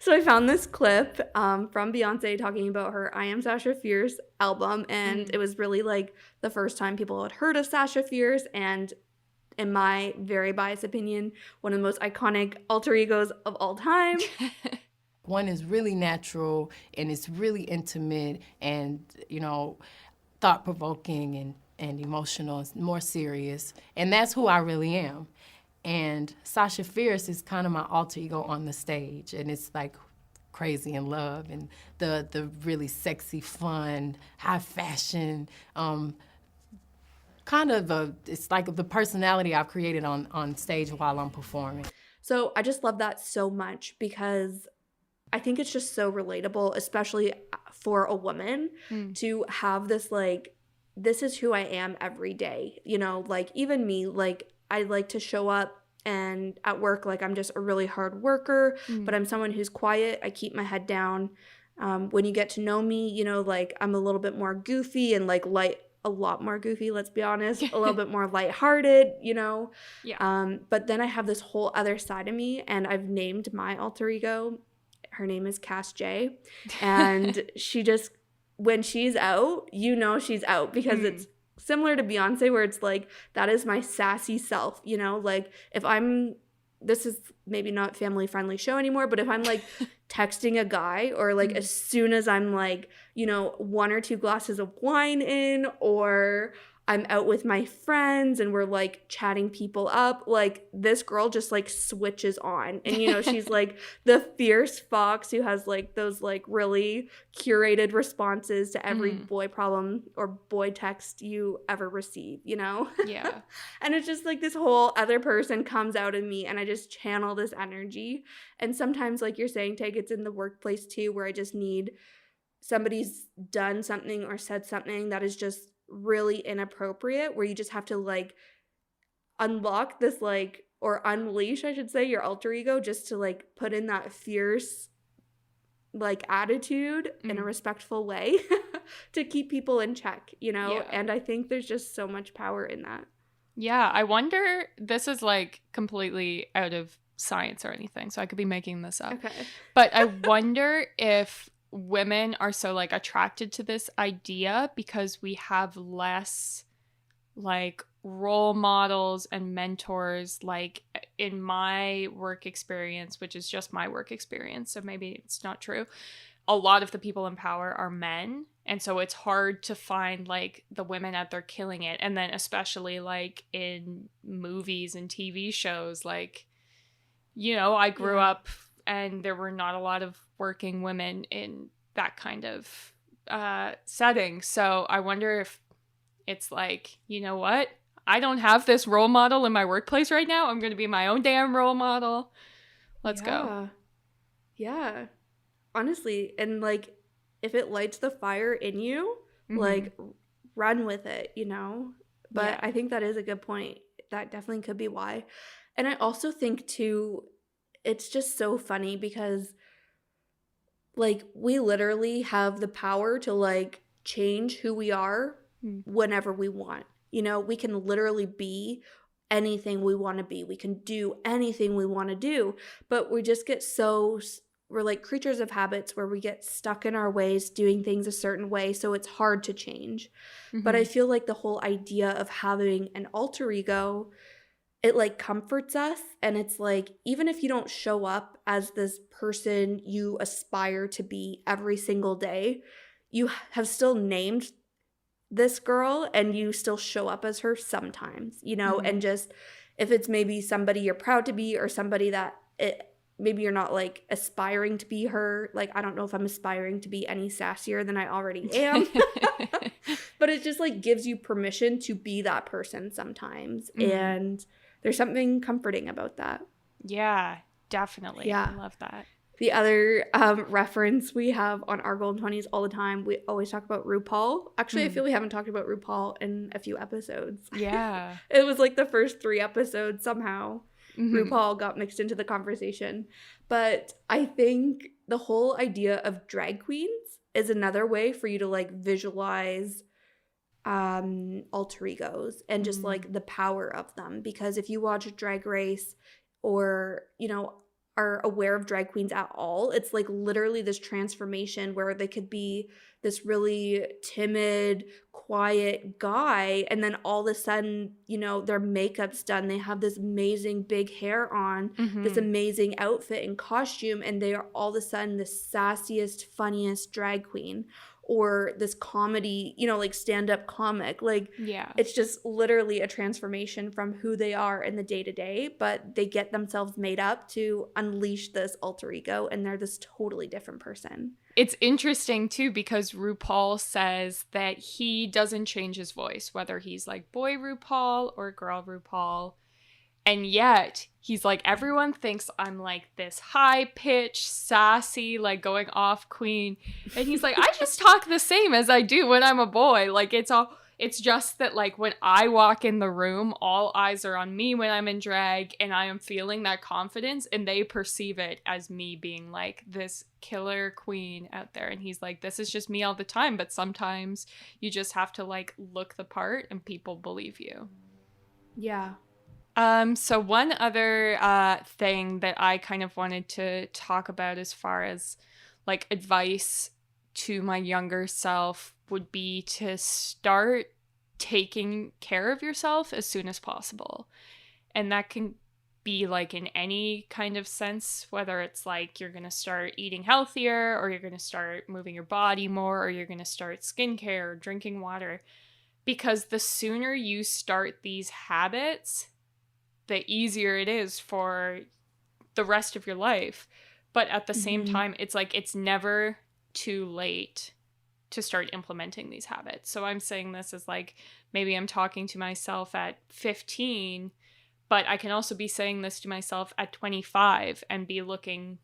So I found this clip from Beyonce talking about her I Am Sasha Fierce album. And it was really like the first time people had heard of Sasha Fierce, and in my very biased opinion, one of the most iconic alter egos of all time. One is really natural and it's really intimate and, you know, thought-provoking and emotional, more serious. And that's who I really am. And Sasha Fierce is kind of my alter ego on the stage. And it's like crazy in love and the really sexy, fun, high fashion, it's like the personality I've created on stage while I'm performing. So I just love that so much because I think it's just so relatable, especially for a woman, to have this like, this is who I am every day. You know, like even me, like I like to show up and at work, like I'm just a really hard worker, but I'm someone who's quiet. I keep my head down. When you get to know me, you know, like I'm a little bit more goofy and like a lot more goofy, let's be honest, a little bit more lighthearted, you know? But then I have this whole other side of me, and I've named my alter ego. Her name is Cass J. And she just, when she's out, you know she's out because it's similar to Beyonce where it's like, that is my sassy self, you know? Like if this is maybe not family friendly show anymore, but if I'm like texting a guy or like as soon as I'm like, you know, 1 or 2 glasses of wine in, or I'm out with my friends and we're like chatting people up, like this girl just like switches on. And you know, she's like the fierce fox who has like those like really curated responses to every boy problem or boy text you ever receive, you know? Yeah. And it's just like this whole other person comes out of me and I just channel this energy. And sometimes, like you're saying, Tag, it's in the workplace too, where I just need somebody's done something or said something that is just really inappropriate, where you just have to like unlock this like, or unleash, I should say, your alter ego just to like put in that fierce like attitude in a respectful way to keep people in check, you know? And I think there's just so much power in that. Yeah, I wonder, this is like completely out of science or anything, so I could be making this up. Okay. But I wonder if women are so like attracted to this idea because we have less like role models and mentors. Like in my work experience, which is just my work experience, so maybe it's not true, a lot of the people in power are men, and so it's hard to find like the women out there killing it. And then especially like in movies and TV shows, like, you know, I grew up and there were not a lot of working women in that kind of setting. So I wonder if it's like, you know what, I don't have this role model in my workplace right now, I'm going to be my own damn role model. Let's go. Yeah. Honestly, and like if it lights the fire in you, like run with it, you know? But I think that is a good point. That definitely could be why. And I also think too, it's just so funny because like we literally have the power to like change who we are whenever we want. You know, we can literally be anything we want to be. We can do anything we want to do, but we just get so, we're like creatures of habits where we get stuck in our ways doing things a certain way, so it's hard to change. But I feel like the whole idea of having an alter ego, it like comforts us, and it's like even if you don't show up as this person you aspire to be every single day, you have still named this girl and you still show up as her sometimes, you know. And just if it's maybe somebody you're proud to be or somebody that maybe you're not like aspiring to be her, like I don't know if I'm aspiring to be any sassier than I already am. But it just like gives you permission to be that person sometimes. And there's something comforting about that. Yeah, definitely. Yeah. I love that. The other reference we have on our Golden 20s all the time, we always talk about RuPaul. Actually, I feel we haven't talked about RuPaul in a few episodes. Yeah. It was like the first 3 episodes somehow. RuPaul got mixed into the conversation. But I think the whole idea of drag queens is another way for you to like visualize alter egos and just like the power of them. Because if you watch Drag Race or, you know, are aware of drag queens at all, it's like literally this transformation where they could be this really timid, quiet guy, and then all of a sudden, you know, their makeup's done, they have this amazing big hair on, this amazing outfit and costume, and they are all of a sudden the sassiest, funniest drag queen, or this comedy, you know, like stand-up comic. Like, it's just literally a transformation from who they are in the day-to-day, but they get themselves made up to unleash this alter ego, and they're this totally different person. It's interesting too because RuPaul says that he doesn't change his voice, whether he's like boy RuPaul or girl RuPaul. And yet, he's like, everyone thinks I'm like this high-pitched, sassy, like going off queen. And he's like, I just talk the same as I do when I'm a boy. Like, it's just that like when I walk in the room, all eyes are on me when I'm in drag, and I am feeling that confidence, and they perceive it as me being like this killer queen out there. And he's like, this is just me all the time, but sometimes you just have to like look the part and people believe you. Yeah. So one other thing that I kind of wanted to talk about as far as like advice to my younger self would be to start taking care of yourself as soon as possible. And that can be like in any kind of sense, whether it's like you're going to start eating healthier, or you're going to start moving your body more, or you're going to start skincare or drinking water. Because the sooner you start these habits, the easier it is for the rest of your life. But at the same time, it's like it's never too late to start implementing these habits. So I'm saying this as like, maybe I'm talking to myself at 15, but I can also be saying this to myself at 25 and be looking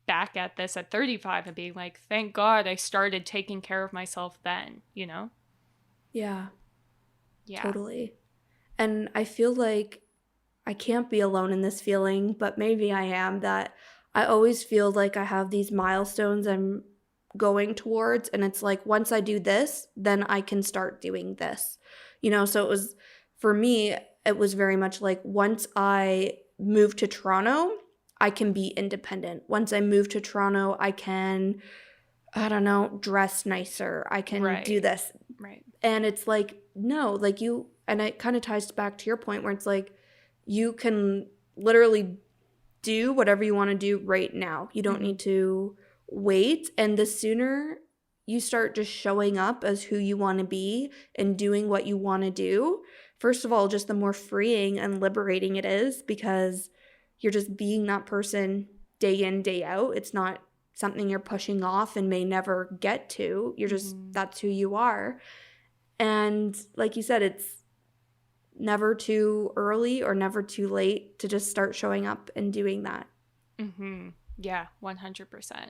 back at this at 35 and being like, thank God I started taking care of myself then, you know? Yeah. Yeah. Totally. And I feel like I can't be alone in this feeling, but maybe I am, that I always feel like I have these milestones I'm going towards, and it's like once I do this, then I can start doing this. You know, so it was for me, it was very much like once I moved to Toronto, I can be independent. Once I move to Toronto, I can, I don't know, dress nicer. I can do this. Right. And it's like, no, like you, and it kind of ties back to your point where it's like, you can literally do whatever you want to do right now. You don't need to wait. And the sooner you start just showing up as who you want to be and doing what you want to do, first of all, just the more freeing and liberating it is, because you're just being that person day in, day out. It's not something you're pushing off and may never get to. You're just, that's who you are. And like you said, it's never too early or never too late to just start showing up and doing that. Yeah, 100%.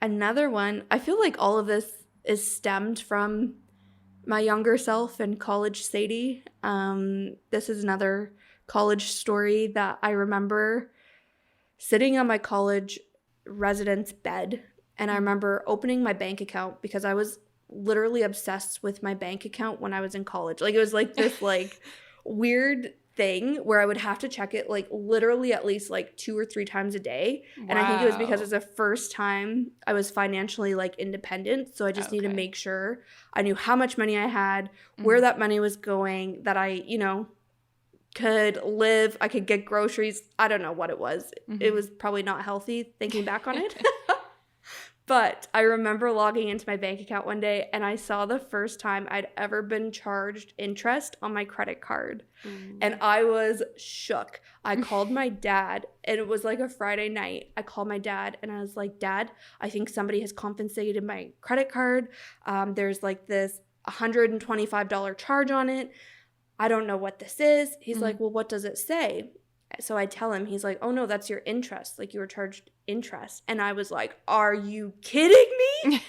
Another one, I feel like all of this is stemmed from my younger self and college Sadie. This is another college story that I remember sitting on my college residence bed. And I remember opening my bank account because I was literally obsessed with my bank account when I was in college. Like, it was like this like weird thing where I would have to check it like literally at least like 2 or 3 times a day. Wow. And I think it was because it was the first time I was financially like independent. So I just needed to make sure I knew how much money I had, where that money was going, that I, you know, could live, I could get groceries. I don't know what it was. It was probably not healthy thinking back on it. But I remember logging into my bank account one day and I saw the first time I'd ever been charged interest on my credit card. And I was shook. I called my dad, and it was like a Friday night. I called my dad and I was like, Dad, I think somebody has confiscated my credit card. There's like this $125 charge on it. I don't know what this is. He's like, well, what does it say? So I tell him, he's like, oh no, that's your interest. Like, you were charged interest. And I was like, are you kidding me?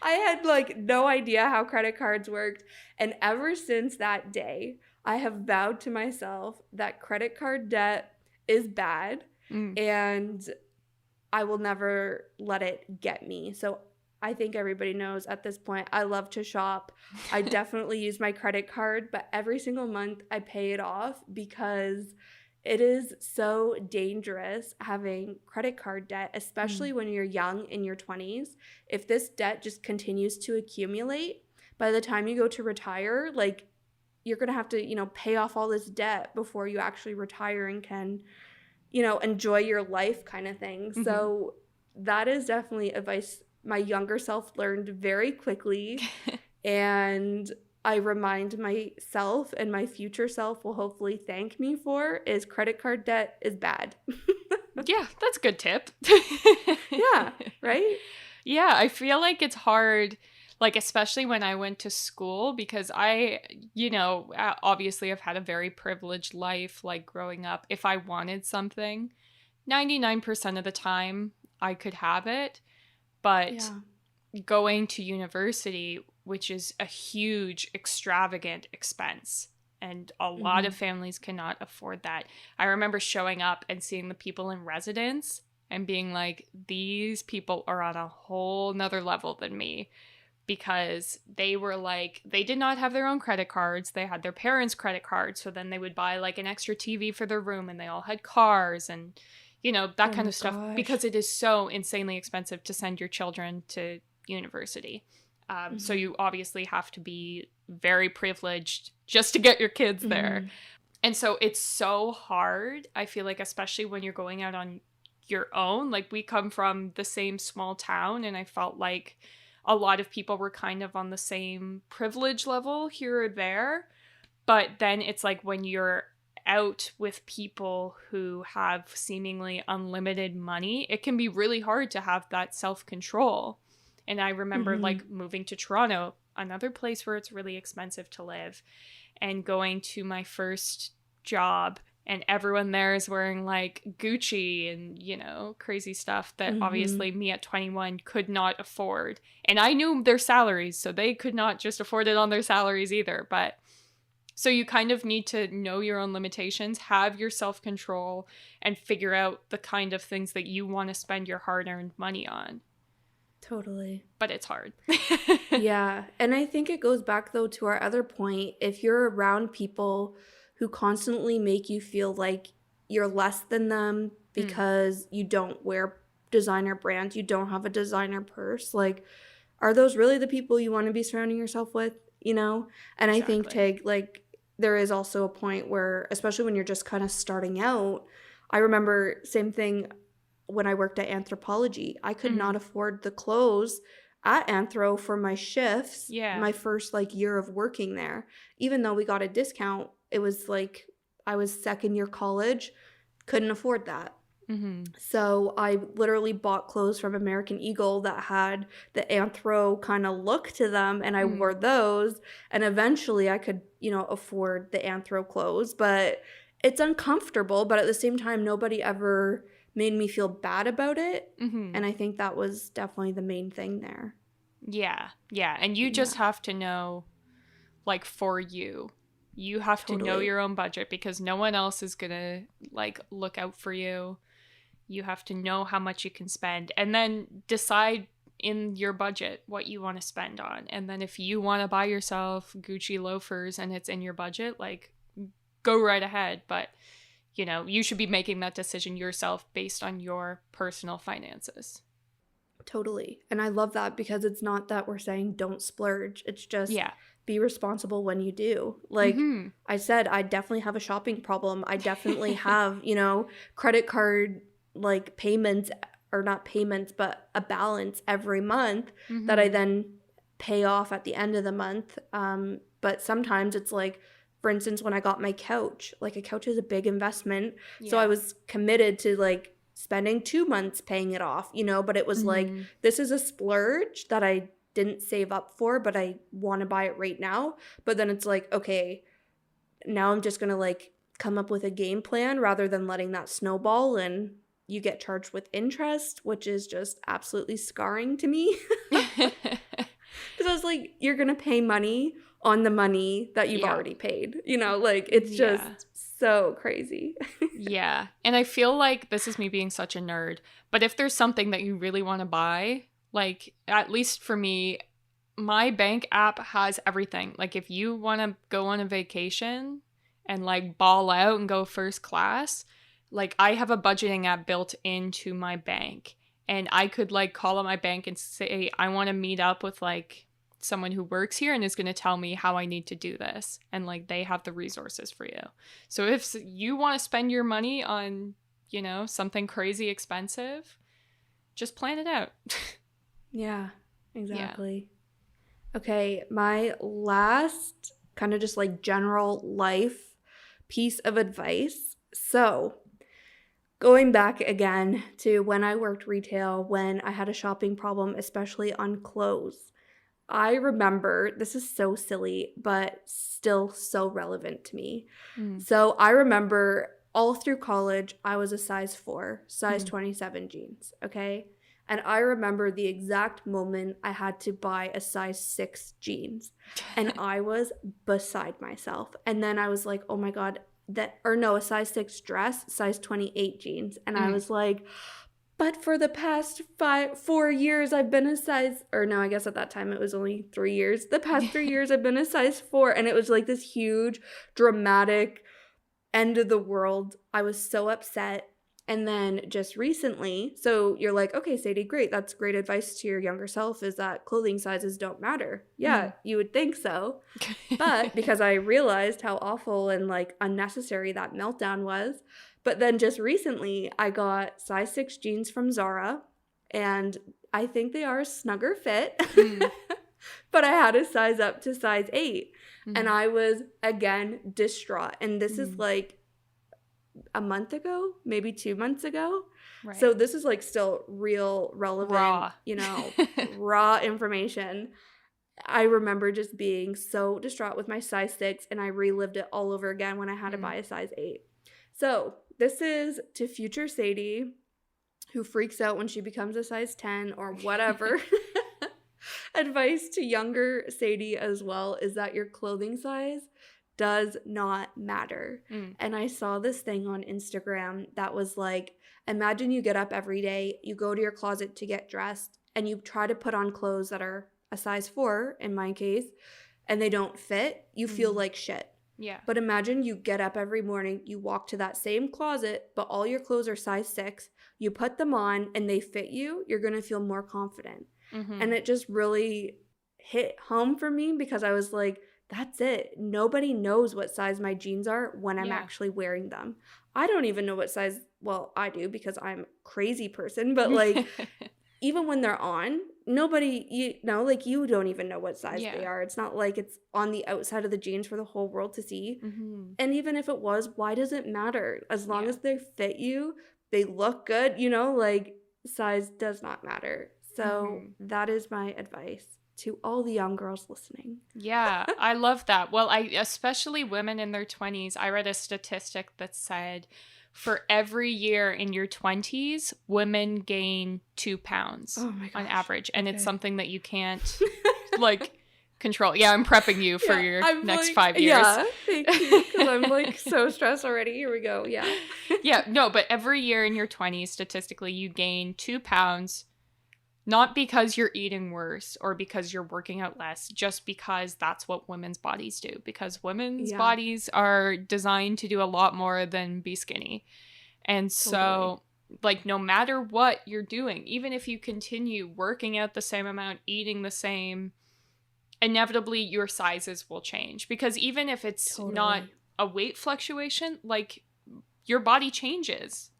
I had like no idea how credit cards worked. And ever since that day, I have vowed to myself that credit card debt is bad and I will never let it get me. So I think everybody knows at this point, I love to shop. I definitely use my credit card, but every single month I pay it off because it is so dangerous having credit card debt, especially when you're young in your 20s. If this debt just continues to accumulate, by the time you go to retire, like, you're going to have to, you know, pay off all this debt before you actually retire and can, you know, enjoy your life kind of thing. So that is definitely advice my younger self learned very quickly. And I remind myself, and my future self will hopefully thank me for, is credit card debt is bad. Yeah, that's a good tip. Yeah, right? Yeah, I feel like it's hard, like, especially when I went to school, because I, you know, obviously I've had a very privileged life, like, growing up. If I wanted something, 99% of the time I could have it. But going to university, which is a huge, extravagant expense, and a lot of families cannot afford that. I remember showing up and seeing the people in residence and being like, these people are on a whole nother level than me, because they were like, they did not have their own credit cards. They had their parents' credit cards. So then they would buy like an extra TV for their room, and they all had cars and, you know, that kind of stuff, because it is so insanely expensive to send your children to university. So you obviously have to be very privileged just to get your kids there. And so it's so hard, I feel like, especially when you're going out on your own. Like, we come from the same small town, and I felt like a lot of people were kind of on the same privilege level here or there. But then it's like when you're out with people who have seemingly unlimited money, it can be really hard to have that self-control. And I remember like moving to Toronto, another place where it's really expensive to live, and going to my first job, and everyone there is wearing like Gucci and, you know, crazy stuff that obviously me at 21 could not afford. And I knew their salaries, so they could not just afford it on their salaries either. But so you kind of need to know your own limitations, have your self-control, and figure out the kind of things that you want to spend your hard-earned money on. Totally. But it's hard. Yeah. And I think it goes back, though, to our other point. If you're around people who constantly make you feel like you're less than them because you don't wear designer brands, you don't have a designer purse, like, are those really the people you want to be surrounding yourself with, you know? And I think, Tig, like, there is also a point where, especially when you're just kind of starting out, I remember same thing when I worked at Anthropologie. I could not afford the clothes at Anthro for my shifts, my first like year of working there. Even though we got a discount, it was like I was second year college, couldn't afford that. So I literally bought clothes from American Eagle that had the Anthro kind of look to them, and I wore those, and eventually I could, you know, afford the Anthro clothes. But it's uncomfortable, but at the same time, nobody ever made me feel bad about it. And I think that was definitely the main thing there. Yeah. And you just have to know, like, for you have to know your own budget, because no one else is gonna like look out for you. You have to know how much you can spend, and then decide in your budget what you want to spend on. And then if you want to buy yourself Gucci loafers and it's in your budget, like, go right ahead. But, you know, you should be making that decision yourself based on your personal finances. Totally. And I love that, because it's not that we're saying don't splurge. It's just be responsible when you do. Like I said, I definitely have a shopping problem. I definitely have, you know, credit card like payments, or not payments, but a balance every month that I then pay off at the end of the month. But sometimes it's like, for instance, when I got my couch, like a couch is a big investment. So I was committed to like spending 2 months paying it off, you know, but it was like, this is a splurge that I didn't save up for, but I want to buy it right now. But then it's like, okay, now I'm just going to like come up with a game plan rather than letting that snowball, and you get charged with interest, which is just absolutely scarring to me. Because I was like, you're going to pay money on the money that you've already paid, you know, like it's just so crazy. And I feel like this is me being such a nerd, but if there's something that you really want to buy, like, at least for me, my bank app has everything. Like, if you want to go on a vacation and like ball out and go first class, like, I have a budgeting app built into my bank, and I could like call up my bank and say, I want to meet up with like someone who works here and is going to tell me how I need to do this. And like, they have the resources for you. So if you want to spend your money on, you know, something crazy expensive, just plan it out. Yeah, exactly. Okay, my last kind of just like general life piece of advice. So going back again to when I worked retail, when I had a shopping problem, especially on clothes, I remember, this is so silly, but still so relevant to me. So I remember all through college, I was a size 4, size 27 jeans, okay? And I remember the exact moment I had to buy a size 6 jeans. And I was beside myself. And then I was like, oh my God, a size 6 dress, size 28 jeans. And I was like, but for the past 4 years, I've been a size, or no, I guess at that time it was only 3 years. The past 3 years, I've been a size 4. And it was like this huge, dramatic end of the world. I was so upset. And then just recently, so you're like, okay, Sadie, great. That's great advice to your younger self, is that clothing sizes don't matter. Yeah, you would think so. But because I realized how awful and like unnecessary that meltdown was. But then just recently, I got size 6 jeans from Zara, and I think they are a snugger fit. But I had to size up to size 8. And I was, again, distraught. And this is like a month ago, maybe 2 months ago. Right. So this is like still real relevant, you know, raw information. I remember just being so distraught with my size 6, and I relived it all over again when I had to buy a size 8. So this is to future Sadie, who freaks out when she becomes a size 10 or whatever. Advice to younger Sadie as well is that your clothing size does not matter. And I saw this thing on Instagram that was like, imagine you get up every day, you go to your closet to get dressed, and you try to put on clothes that are a size 4 in my case, and they don't fit, you feel like shit. Yeah. But imagine you get up every morning, you walk to that same closet, but all your clothes are size 6, you put them on and they fit you, you're going to feel more confident. And it just really hit home for me because I was like, that's it. Nobody knows what size my jeans are when I'm actually wearing them. I don't even know what size, well, I do because I'm a crazy person, but like even when they're on, nobody, you don't even know what size they are. It's not like it's on the outside of the jeans for the whole world to see. And even if it was, why does it matter? As long as they fit you, they look good, like size does not matter. So that is my advice to all the young girls listening. Yeah, I love that. Well, especially women in their 20s, I read a statistic that said for every year in your 20s, women gain 2 pounds on average. And it's something that you can't like control. Yeah, I'm prepping you for your next 5 years. Yeah, thank you. Because I'm like so stressed already. Here we go. Yeah. Yeah, no, but every year in your 20s, statistically, you gain 2 pounds. Not because you're eating worse or because you're working out less, just because that's what women's bodies do. Because women's bodies are designed to do a lot more than be skinny. And so, like, no matter what you're doing, even if you continue working out the same amount, eating the same, inevitably your sizes will change. Because even if it's not a weight fluctuation, like, your body changes.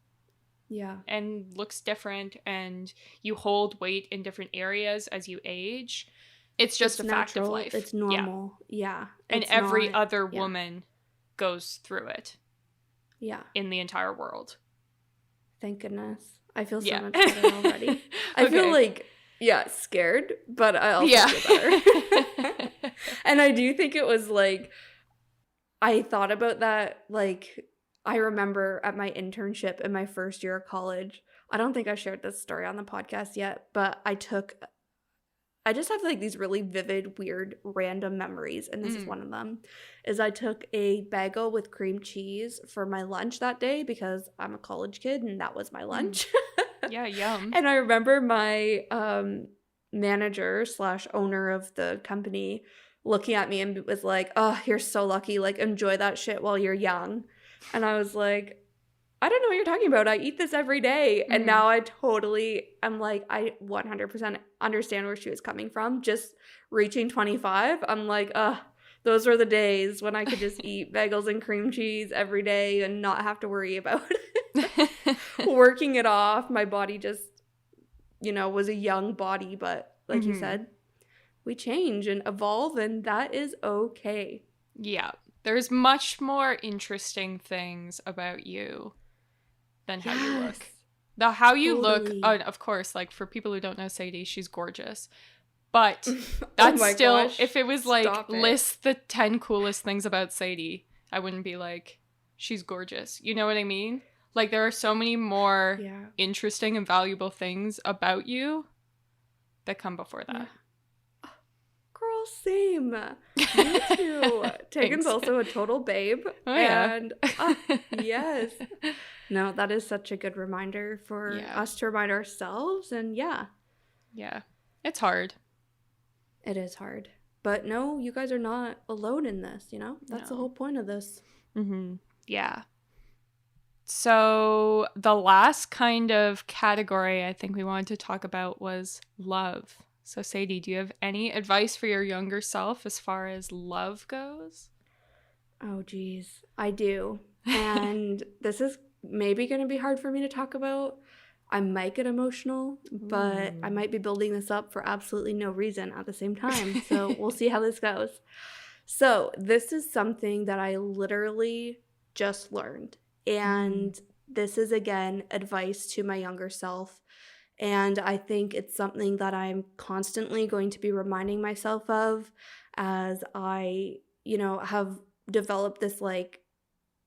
Yeah. And looks different, and you hold weight in different areas as you age. It's just a fact of life. It's normal. Yeah. And every other woman goes through it. Yeah. In the entire world. Thank goodness. I feel so much better already. I feel like, scared, but I also feel better. And I do think it was like, I thought about that, like, I remember at my internship in my first year of college, I don't think I shared this story on the podcast yet, but I just have like these really vivid, weird, random memories, and this is one of them, is I took a bagel with cream cheese for my lunch that day because I'm a college kid and that was my lunch. Yeah, yum. And I remember my manager / owner of the company looking at me and was like, oh, you're so lucky, like enjoy that shit while you're young. And I was like, I don't know what you're talking about. I eat this every day. And now I'm like, I 100% understand where she was coming from. Just reaching 25, I'm like, those were the days when I could just eat bagels and cream cheese every day and not have to worry about working it off. My body just, was a young body. But like you said, we change and evolve, and that is okay. Yeah. There's much more interesting things about you than how you look. How you look, of course, like for people who don't know Sadie, she's gorgeous. But that's if it was like, list the 10 coolest things about Sadie, I wouldn't be like, she's gorgeous. You know what I mean? Like there are so many more interesting and valuable things about you that come before that. Girl, same. Me too. Tegan's also a total babe. Oh, yeah. And yes. No, that is such a good reminder for us to remind ourselves. And yeah. It's hard. It is hard. But no, you guys are not alone in this, That's the whole point of this. Yeah. So the last kind of category I think we wanted to talk about was love. So, Sadie, do you have any advice for your younger self as far as love goes? Oh, geez. I do. And this is maybe going to be hard for me to talk about. I might get emotional, but I might be building this up for absolutely no reason at the same time. So we'll see how this goes. So this is something that I literally just learned. And this is, again, advice to my younger self. And I think it's something that I'm constantly going to be reminding myself of as I, have developed this like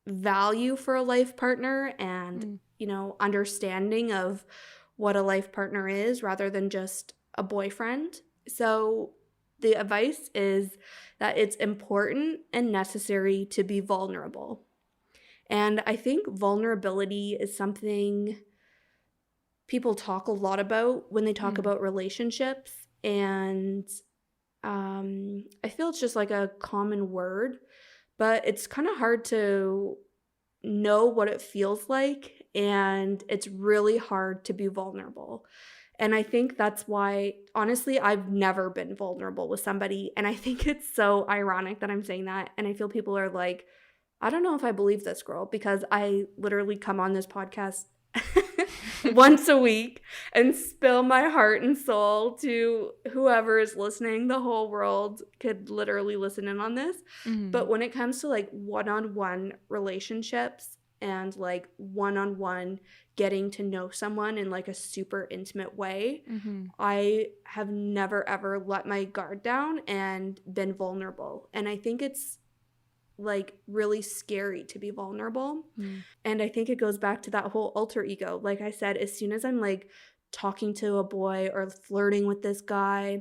value for a life partner and, understanding of what a life partner is rather than just a boyfriend. So the advice is that it's important and necessary to be vulnerable. And I think vulnerability is something people talk a lot about when they talk about relationships. And I feel it's just like a common word, but it's kind of hard to know what it feels like, and it's really hard to be vulnerable. And I think that's why, honestly, I've never been vulnerable with somebody. And I think it's so ironic that I'm saying that. And I feel people are like, I don't know if I believe this girl, because I literally come on this podcast once a week and spill my heart and soul to whoever is listening. The whole world could literally listen in on this. But when it comes to like one-on-one relationships and like one-on-one getting to know someone in like a super intimate way, I have never ever let my guard down and been vulnerable. And I think it's like really scary to be vulnerable. And I think it goes back to that whole alter ego. Like I said, as soon as I'm like talking to a boy or flirting with this guy,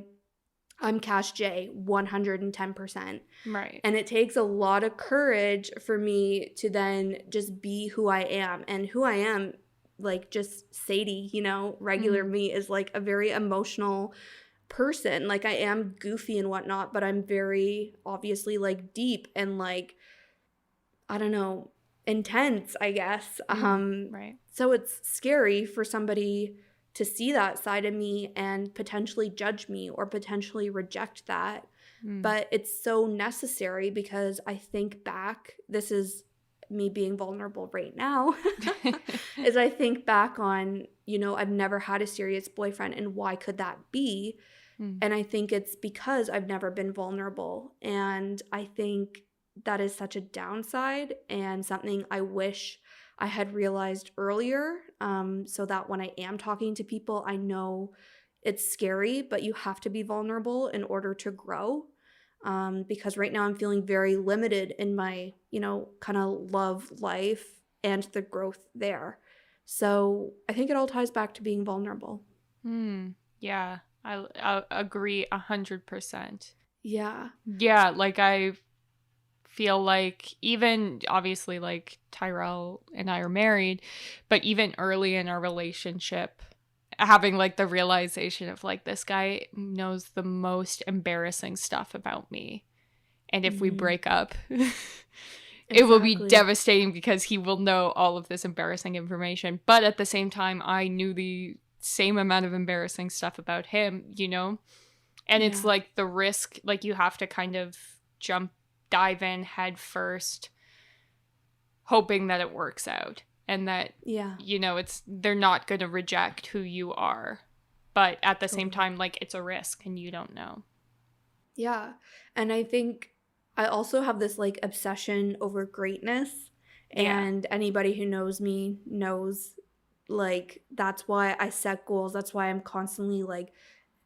I'm Cash J 110%. Right. And it takes a lot of courage for me to then just be who I am. And who I am, like just Sadie, you know, regular me, is like a very emotional person. Like I am goofy and whatnot, but I'm very obviously like deep and like, I don't know, intense, I guess. Right. So it's scary for somebody to see that side of me and potentially judge me or potentially reject that. But it's so necessary, because I think back, this is me being vulnerable right now, is I think back on, you know, I've never had a serious boyfriend, and why could that be? And I think it's because I've never been vulnerable. And I think that is such a downside and something I wish I had realized earlier, so that when I am talking to people, I know it's scary, but you have to be vulnerable in order to grow. Because right now I'm feeling very limited in my, you know, kind of love life and the growth there. So I think it all ties back to being vulnerable. Yeah, I agree 100%. Yeah. Yeah, like I feel like even obviously like Tyrell and I are married, but even early in our relationship, having like the realization of like, this guy knows the most embarrassing stuff about me. And if we break up, it will be devastating, because he will know all of this embarrassing information. But at the same time, I knew the same amount of embarrassing stuff about him, you know? And it's like the risk, like you have to kind of dive in head first, hoping that it works out. And that, you know, they're not going to reject who you are. But at the same time, like, it's a risk and you don't know. Yeah. And I think I also have this like obsession over greatness. And anybody who knows me knows, like, that's why I set goals. That's why I'm constantly like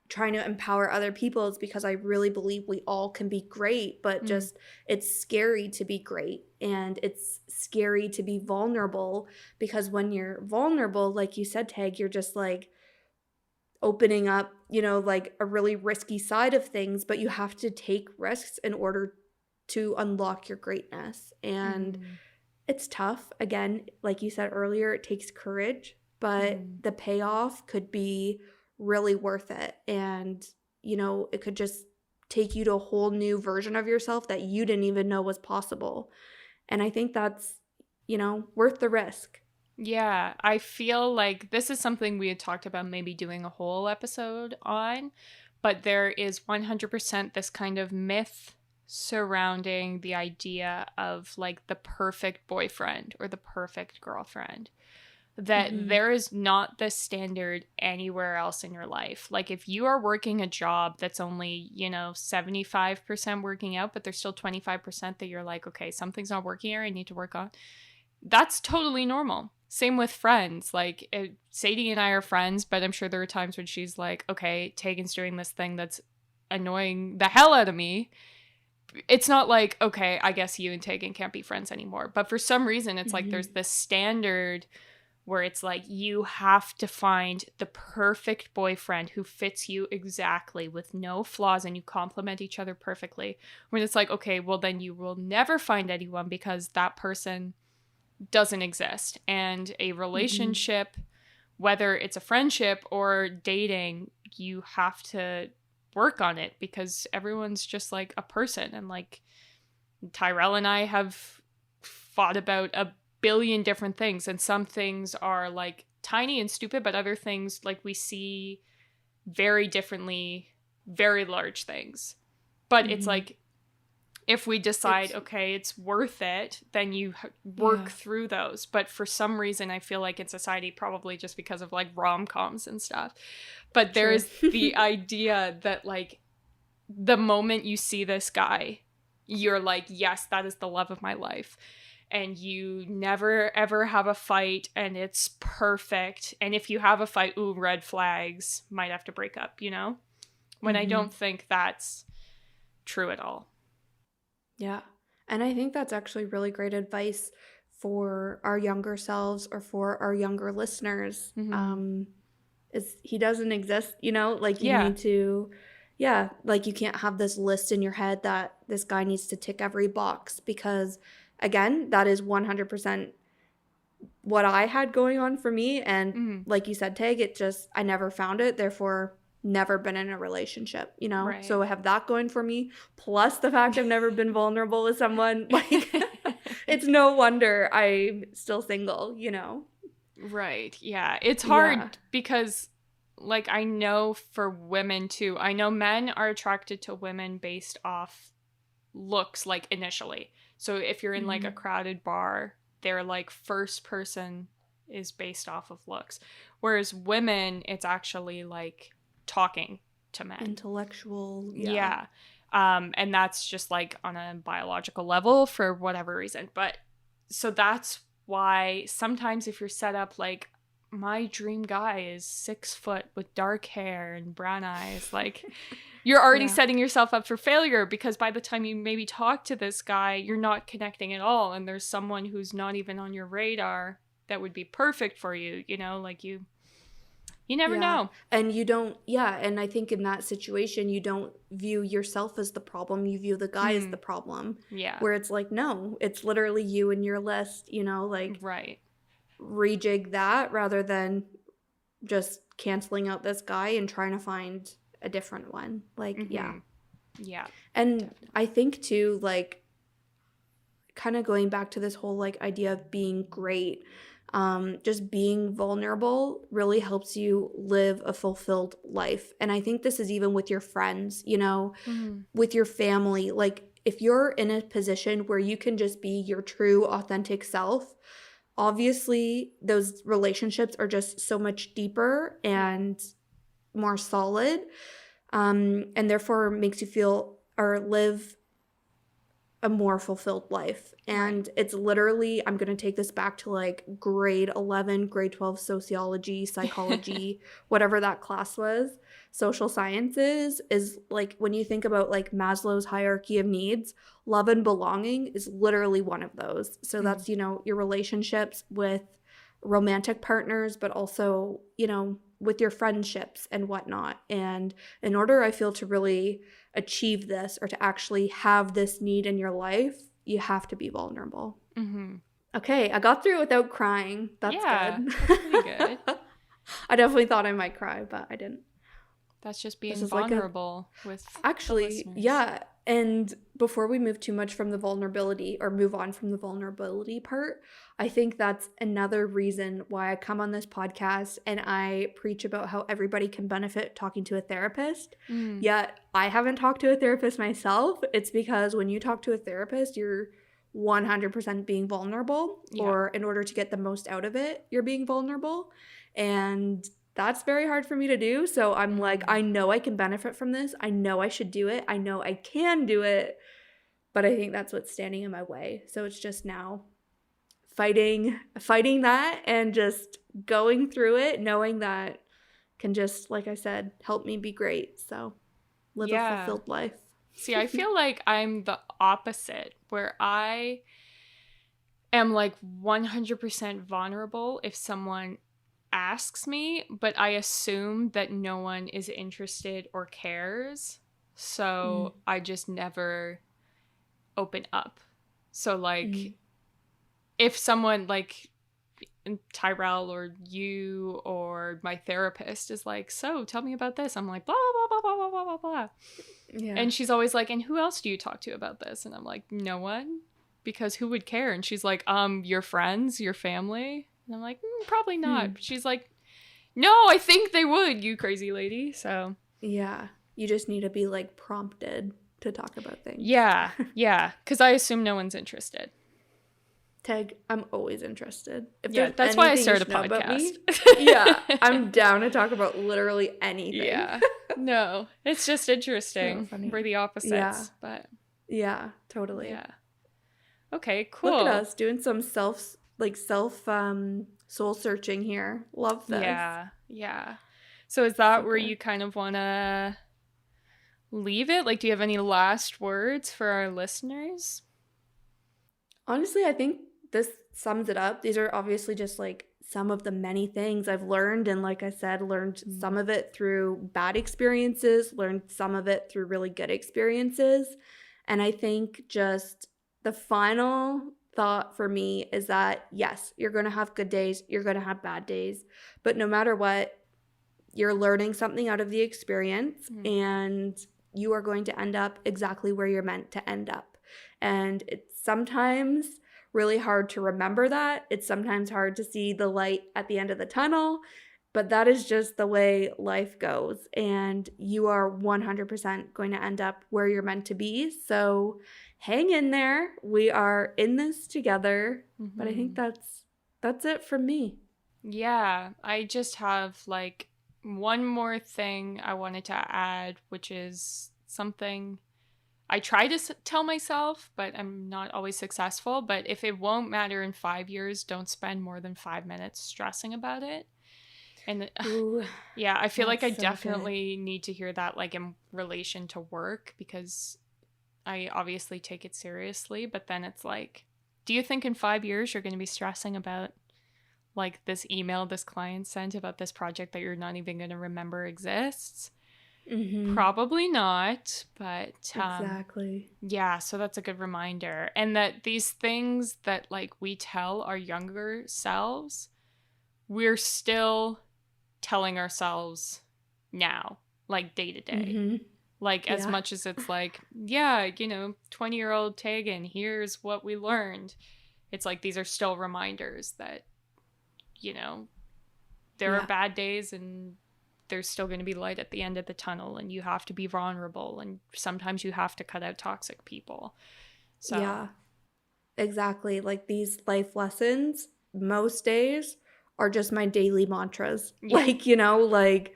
trying to empower other people, is because I really believe we all can be great, but just it's scary to be great, and it's scary to be vulnerable, because when you're vulnerable, like you said, Tag, you're just like opening up, you know, like a really risky side of things, but you have to take risks in order to unlock your greatness. And it's tough. Again, like you said earlier, it takes courage, but the payoff could be really worth it. And, you know, it could just take you to a whole new version of yourself that you didn't even know was possible. And I think that's, you know, worth the risk. Yeah, I feel like this is something we had talked about maybe doing a whole episode on, but there is 100% this kind of myth surrounding the idea of like the perfect boyfriend or the perfect girlfriend. That there is not this standard anywhere else in your life. Like if you are working a job that's only, you know, 75% working out, but there's still 25% that you're like, okay, something's not working here, I need to work on. That's totally normal. Same with friends. Like Sadie and I are friends, but I'm sure there are times when she's like, okay, Tegan's doing this thing that's annoying the hell out of me. It's not like, okay, I guess you and Tegan can't be friends anymore. But for some reason, it's like there's this standard where it's like you have to find the perfect boyfriend who fits you exactly with no flaws and you complement each other perfectly. When it's like, okay, well then you will never find anyone because that person doesn't exist. And a relationship whether it's a friendship or dating, you have to work on it because everyone's just like a person. And like Tyrell and I have fought about a billion different things, and some things are like tiny and stupid, but other things like we see very differently, very large things. But it's like, if we decide, okay, it's worth it, then you work through those. But for some reason, I feel like in society, probably just because of like rom-coms and stuff, but there's the idea that like the moment you see this guy, you're like, yes, that is the love of my life. And you never ever have a fight, and it's perfect. And if you have a fight, ooh, red flags, might have to break up, you know? When I don't think that's true at all. Yeah. And I think that's actually really great advice for our younger selves or for our younger listeners. Is he doesn't exist, you know? Like you need to, like you can't have this list in your head that this guy needs to tick every box, because again, that is 100% what I had going on for me. And like you said, Tag, it just, I never found it. Therefore, never been in a relationship, you know? Right. So I have that going for me. Plus the fact I've never been vulnerable with someone. Like, it's no wonder I'm still single, you know? Right. Yeah. It's hard because, like, I know for women too, I know men are attracted to women based off looks, like, initially. So if you're in, like, a crowded bar, their, like, first person is based off of looks. Whereas women, it's actually, like, talking to men. Intellectual. Yeah. And that's just, like, on a biological level for whatever reason. But so that's why sometimes if you're set up like, my dream guy is 6 foot with dark hair and brown eyes, like you're already setting yourself up for failure, because by the time you maybe talk to this guy, you're not connecting at all, and there's someone who's not even on your radar that would be perfect for you, you know, like you never know. And you don't, and I think in that situation, you don't view yourself as the problem, you view the guy as the problem. Yeah. Where it's like, no, it's literally you and your list, you know, like rejig that rather than just canceling out this guy and trying to find a different one. Like, yeah. And definitely. I think too, like, kind of going back to this whole like idea of being great, just being vulnerable really helps you live a fulfilled life. And I think this is even with your friends, you know, with your family. Like, if you're in a position where you can just be your true, authentic self, obviously those relationships are just so much deeper and more solid, and therefore makes you feel or live a more fulfilled life. And it's literally, I'm going to take this back to like grade 11, grade 12 sociology, psychology, whatever that class was, social sciences, is like when you think about like Maslow's hierarchy of needs, love and belonging is literally one of those. So that's, you know, your relationships with romantic partners, but also, you know, with your friendships and whatnot. And in order, I feel, to really achieve this or to actually have this need in your life, you have to be vulnerable. Okay, I got through it without crying. That's good. That's pretty good. I definitely thought I might cry, but I didn't. That's just being vulnerable with actually, yeah. And before we move too much from the vulnerability, or move on from the vulnerability part, I think that's another reason why I come on this podcast and I preach about how everybody can benefit talking to a therapist. Yet I haven't talked to a therapist myself. It's because when you talk to a therapist, you're 100% being vulnerable, or in order to get the most out of it, you're being vulnerable. And that's very hard for me to do. So I'm like, I know I can benefit from this. I know I should do it. I know I can do it. But I think that's what's standing in my way. So it's just now fighting that and just going through it, knowing that can just, like I said, help me be great. So live a fulfilled life. See, I feel like I'm the opposite, where I am like 100% vulnerable if someone asks me, but I assume that no one is interested or cares. So I just never open up. So like if someone, like Tyrell or you or my therapist is like, so tell me about this. I'm like, blah, blah, blah, blah, blah, blah, blah. Yeah. And she's always like, and who else do you talk to about this? And I'm like, no one, because who would care? And she's like, your friends, your family. And I'm like, probably not. She's like, no, I think they would, you crazy lady. So yeah, you just need to be like prompted to talk about things. Yeah, because I assume no one's interested. Tag, I'm always interested. If Yeah, there's that's why I anything you started a should know about me, podcast. yeah, I'm down to talk about literally anything. Yeah, no, it's just interesting. So funny. We're the opposites, Yeah. but Yeah, totally. yeah. Okay, cool. Look at us doing some self soul searching here. Love this. Yeah. So is that So where good. you kind of want to leave it? Like, do you have any last words for our listeners? Honestly, I think this sums it up. These are obviously just like some of the many things I've learned. And like I said, learned some of it through bad experiences, learned some of it through really good experiences. And I think just the final thought for me is that, yes, you're going to have good days, you're going to have bad days. But no matter what, you're learning something out of the experience and you are going to end up exactly where you're meant to end up. And it's sometimes really hard to remember that. It's sometimes hard to see the light at the end of the tunnel, but that is just the way life goes. And you are 100% going to end up where you're meant to be. So hang in there. We are in this together. But I think that's it from me. Yeah, I just have like one more thing I wanted to add, which is something I try to tell myself, but I'm not always successful. But if it won't matter in 5 years, don't spend more than 5 minutes stressing about it. And Ooh, yeah, I feel like I that's so definitely need to hear that like in relation to work, because I obviously take it seriously. But then it's like, do you think in 5 years you're going to be stressing about like this email this client sent about this project that you're not even going to remember exists? Probably not, but exactly. yeah, so that's a good reminder. And that these things that like we tell our younger selves, we're still telling ourselves now, like day to day. Like as much as it's like, yeah, 20-year-old Teagan, here's what we learned. It's like these are still reminders that, there are bad days and there's still going to be light at the end of the tunnel, and you have to be vulnerable, and sometimes you have to cut out toxic people. So yeah, exactly. Like these life lessons most days are just my daily mantras. Yeah. Like, like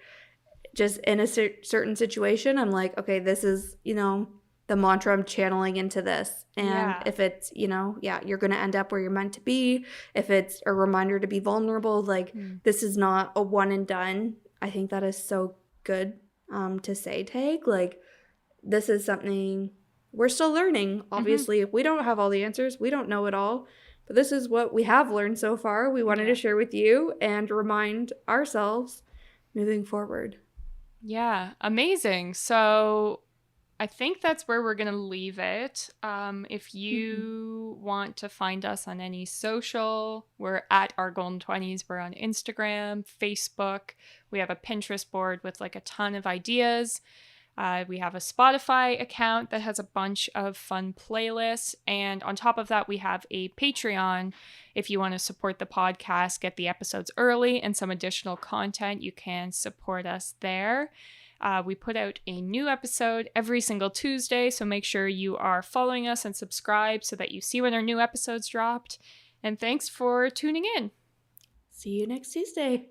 just in a certain situation, I'm like, okay, this is, the mantra I'm channeling into this. And if it's, you're going to end up where you're meant to be. If it's a reminder to be vulnerable, like this is not a one and done. I think that is so good to say, Tag. Like, this is something we're still learning. Obviously, we don't have all the answers. We don't know it all. But this is what we have learned so far. We wanted to share with you and remind ourselves moving forward. Yeah, amazing. So I think that's where we're going to leave it. If you want to find us on any social, we're at Our Golden 20s. We're on Instagram, Facebook. We have a Pinterest board with like a ton of ideas. We have a Spotify account that has a bunch of fun playlists. And on top of that, we have a Patreon. If you want to support the podcast, get the episodes early and some additional content, you can support us there. We put out a new episode every single Tuesday, so make sure you are following us and subscribe so that you see when our new episodes dropped. And thanks for tuning in. See you next Tuesday.